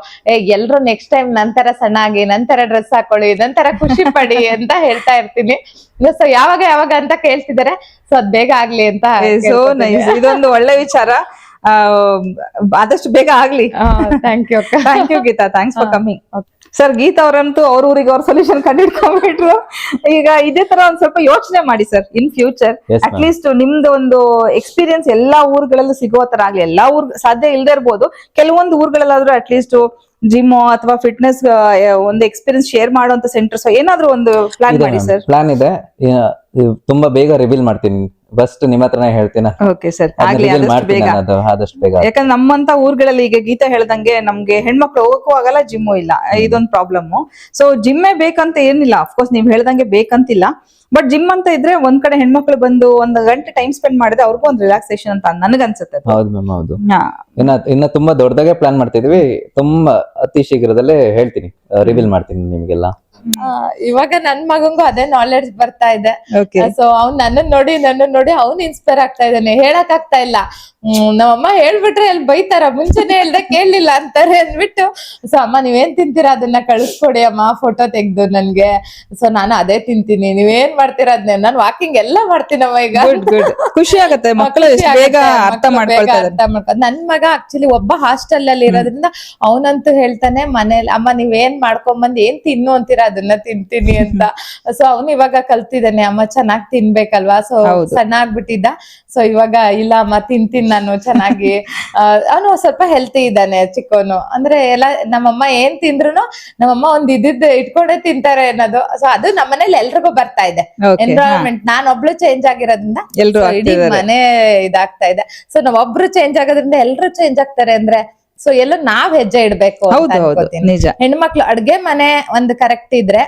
ಎಲ್ರು ನೆಕ್ಸ್ಟ್ ಟೈಮ್ ನಂತರ ಸಣ್ಣ ಆಗಿ, ನಂತರ ಡ್ರೆಸ್ ಹಾಕೊಳ್ಳಿ, ನಂತರ ಖುಷಿ ಪಡಿ ಅಂತ ಹೇಳ್ತಾ ಇರ್ತೀನಿ. ಸೊ ಯಾವಾಗ ಅಂತ ಕೇಳ್ತಿದಾರೆ. ಸೊ ಅದ್ ಬೇಗ ಆಗ್ಲಿ ಅಂತ. ಸೊ ನೈಸ್, ಇದೊಂದು ಒಳ್ಳೆ ವಿಚಾರ. ಆದಷ್ಟು ಬೇಗ ಆಗ್ಲಿ. Thank you. Thank you Geeta, thanks for coming. Sir, Geeta ಅವರಂತೂ ಅವ್ರ ಊರಿಗೆ ಅವ್ರ ಸೊಲ್ಯೂಷನ್ ಕಂಡಿಡ್ಕೊಂಡ್ಬಿಟ್ರು. ಈಗ ಇದೇ ತರ ಒಂದ್ ಸ್ವಲ್ಪ ಯೋಚನೆ ಮಾಡಿ sir, in future at least ನಿಮ್ದು ಒಂದು ಎಕ್ಸ್ಪೀರಿಯನ್ಸ್ ಎಲ್ಲಾ ಊರುಗಳಲ್ಲೂ ಸಿಗುವ ತರ ಆಗ್ಲಿ. ಎಲ್ಲಾ ಊರ್ ಸಾಧ್ಯ ಇಲ್ದೇ ಇರ್ಬೋದು, ಕೆಲವೊಂದು ಊರುಗಳಲ್ಲಾದ್ರೂ ಅಟ್ ಲೀಸ್ಟ್ ಜಿಮ್ ಅಥವಾ ಫಿಟ್ನೆಸ್ ಒಂದು ಎಕ್ಸ್ಪೀರಿಯನ್ಸ್ ಶೇರ್ ಮಾಡುವಂತ ಸೆಂಟರ್ಸ್ ಏನಾದ್ರೂ ಒಂದು ಪ್ಲಾನ್ ಮಾಡಿ ಸರ್. ಪ್ಲಾನ್ ಇದೆ, ತುಂಬಾ ಬೇಗ ರಿವೀಲ್ ಮಾಡ್ತೀನಿ. ಫಸ್ಟ್ ನಿಮ್ಮ ಹತ್ರನೇ ಹೇಳ್ತೀನಿ. ಓಕೆ ಸರ್, ಆಗ್ಲಿ ಆದಷ್ಟು ಬೇಗ. ಯಾಕಂದ್ರೆ ನಮ್ಮಂತ ಊರುಗಳಲ್ಲಿ ಈಗ ಗೀತಾ ಹೇಳ್ದಂಗೆ ನಮ್ಗೆ ಹೆಣ್ಮಕ್ಳು ಹೋಗಕ್ಕೂ ಆಗಲ್ಲ, ಜಿಮ್ಮು ಇಲ್ಲ, ಇದೊಂದು ಪ್ರಾಬ್ಲಮ್. ಸೊ ಜಿಮ್ಮೇ ಬೇಕಂತ ಏನಿಲ್ಲ, ಅಫ್ಕೋರ್ಸ್ ನೀವ್ ಹೇಳ್ದಂಗೆ ಬೇಕಂತಿಲ್ಲ. ಬಟ್ ಜಿಮ್ ಅಂತ ಇದ್ರೆ ಒಂದ್ ಕಡೆ ಹೆಣ್ಮಕ್ಳು ಬಂದು 1 ಗಂಟೆ ಟೈಮ್ ಸ್ಪೆಂಡ್ ಮಾಡಿದ್ರೆ ಅವ್ರಿಗೂ ಒಂದು ರಿಲ್ಯಾಕ್ಸೇಷನ್ ಅಂತ ನನ್ಗನ್ಸುತ್ತೆ. ಹೌದು ಮ್ಯಾಮ್, ಹೌದು. ಇನ್ನ ತುಂಬಾ ದೊಡ್ಡದಾಗೆ ಪ್ಲಾನ್ ಮಾಡ್ತಿದ್ವಿ. ತುಂಬಾ ಅತಿ ಶೀಘ್ರದಲ್ಲೇ ಹೇಳ್ತೀನಿ, ರಿವೀಲ್ ಮಾಡ್ತೀನಿ ನಿಮ್ಗೆಲ್ಲ. ಇವಾಗ ನನ್ ಮಗಂಗೂ ಅದೇ ನಾಲೆಡ್ಜ್ ಬರ್ತಾ ಇದೆ. ಸೊ ಅವ್ನ್ ನನ್ನನ್ ನೋಡಿ ಅವ್ನ್ ಇನ್ಸ್ಪೈರ್ ಆಗ್ತಾ ಇದ್ದಾನೆ. ಹೇಳಕ್ ಆಗ್ತಾ ಇಲ್ಲ. ನಮ್ಮಮ್ಮ ಹೇಳ್ಬಿಟ್ರೆ ಎಲ್ಲಿ ಬೈತಾರ, ಮುಂಚೆನೆ ಹೇಳ್ದೆ ಕೇಳಲಿಲ್ಲ ಅಂತಾರೆ ಅಂದ್ಬಿಟ್ಟು, ಸೊ ಅಮ್ಮ ನೀವೇನ್ ತಿಂತೀರಾ ಅದನ್ನ ಕಳಿಸ್ಕೊಡಿ ಅಮ್ಮ, ಫೋಟೋ ತೆಗ್ದು ನನ್ಗೆ. ಸೊ ನಾನು ಅದೇ ತಿಂತೀನಿ, ನೀವೇನ್ ಮಾಡ್ತೀರಾ ಅದನ್ನೇ. ನಾನು ವಾಕಿಂಗ್ ಎಲ್ಲ ಮಾಡ್ತೀನಮ್ಮ ಈಗ. ಖುಷಿ ಆಗುತ್ತೆ, ಮಕ್ಕಳು ಬೇಗ ಅರ್ಥ ಮಾಡ್ಕೊಳ್ತಾರೆ. ನನ್ ಮಗ ಆಕ್ಚುಲಿ ಒಬ್ಬ ಹಾಸ್ಟೆಲ್ ಅಲ್ಲಿ ಇರೋದ್ರಿಂದ ಅವನಂತೂ ಹೇಳ್ತಾನೆ ಮನೇಲಿ, ಅಮ್ಮ ನೀವೇನ್ ಮಾಡ್ಕೊಂಬಂದ್ ಏನ್ ತಿನ್ನು ಅಂತೀರಾ ಅದನ್ನ ತಿಂತೀನಿ ಅಂತ. ಸೊ ಅವ್ನು ಇವಾಗ ಕಲ್ತಿದ್ದಾನೆ, ಅಮ್ಮ ಚೆನ್ನಾಗ್ ತಿನ್ಬೇಕಲ್ವಾ. ಸೊ ಸಣ್ಣ ಆಗ್ಬಿಟ್ಟಿದ್ದ. ಸೊ ಇವಾಗ ಇಲ್ಲ ಅಮ್ಮ ತಿಂತೀನಿ ನಾನು ಚೆನ್ನಾಗಿ. ಅವನು ಸ್ವಲ್ಪ ಹೆಲ್ತಿ ಇದ್ದಾನೆ ಚಿಕ್ಕವನು. ಅಂದ್ರೆ ಎಲ್ಲ ನಮ್ಮಮ್ಮ ಏನ್ ತಿಂದ್ರು ನಮ್ಮಮ್ಮ ಒಂದ್ ಇಟ್ಕೊಂಡೇ ತಿಂತಾರೆ ಅನ್ನೋದು. ಸೊ ಅದು ನಮ್ಮನೇಲಿ ಎಲ್ರಿಗೂ ಬರ್ತಾ ಇದೆ. ಎನ್ವಿರಾನ್ಮೆಂಟ್ ನಾನೊಬ್ಳು ಚೇಂಜ್ ಆಗಿರೋದ್ರಿಂದ ಇಡೀ ಮನೆ ಇದಾಗ್ತಾ ಇದೆ. ಸೊ ನಾವೊಬ್ರು ಚೇಂಜ್ ಆಗೋದ್ರಿಂದ ಎಲ್ರು ಚೇಂಜ್ ಆಗ್ತಾರೆ ಅಂದ್ರೆ ಸೊ ಎಲ್ಲ ನಾವ್ ಹೆಜ್ಜೆ ಇಡ್ಬೇಕು ಅಂತ ಅನ್ಕೋತೀನಿ. ಹೆಣ್ಮಕ್ಳು ಅಡ್ಗೆ ಮನೆ ಒಂದು ಕರೆಕ್ಟ್ ಇದ್ರೆ,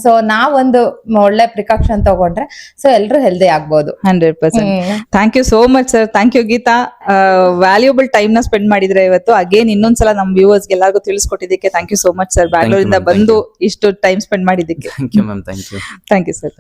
ಸೊ ನಾವೊಂದು ಒಳ್ಳೆ ಪ್ರಿಕಾಷನ್ ತಗೊಂಡ್ರೆ ಸೊ ಎಲ್ರು ಹೆಲ್ದಿ ಆಗ್ಬೋದು. 100%. Thank you so much sir. Thank you Geetha, valuable time ನ ಸ್ಪೆಂಡ್ ಮಾಡಿದ್ರೆ ಇವತ್ತು. ಅಗೇನ್ ಇನ್ನೊಂದ್ಸಲ ನಮ್ ವ್ಯೂವರ್ಸ್ ಎಲ್ಲರಿಗೂ ತಿಳಿಸ್ಕೊಟ್ಟಿದ್ದಕ್ಕೆ thank you so much sir. ಬ್ಯಾಂಗ್ಳೂರಿಂದ ಬಂದು ಇಷ್ಟು ಟೈಮ್ ಸ್ಪೆಂಡ್ ಮಾಡಿದ್ದಕ್ಕೆ thank you ma'am. Thank you sir.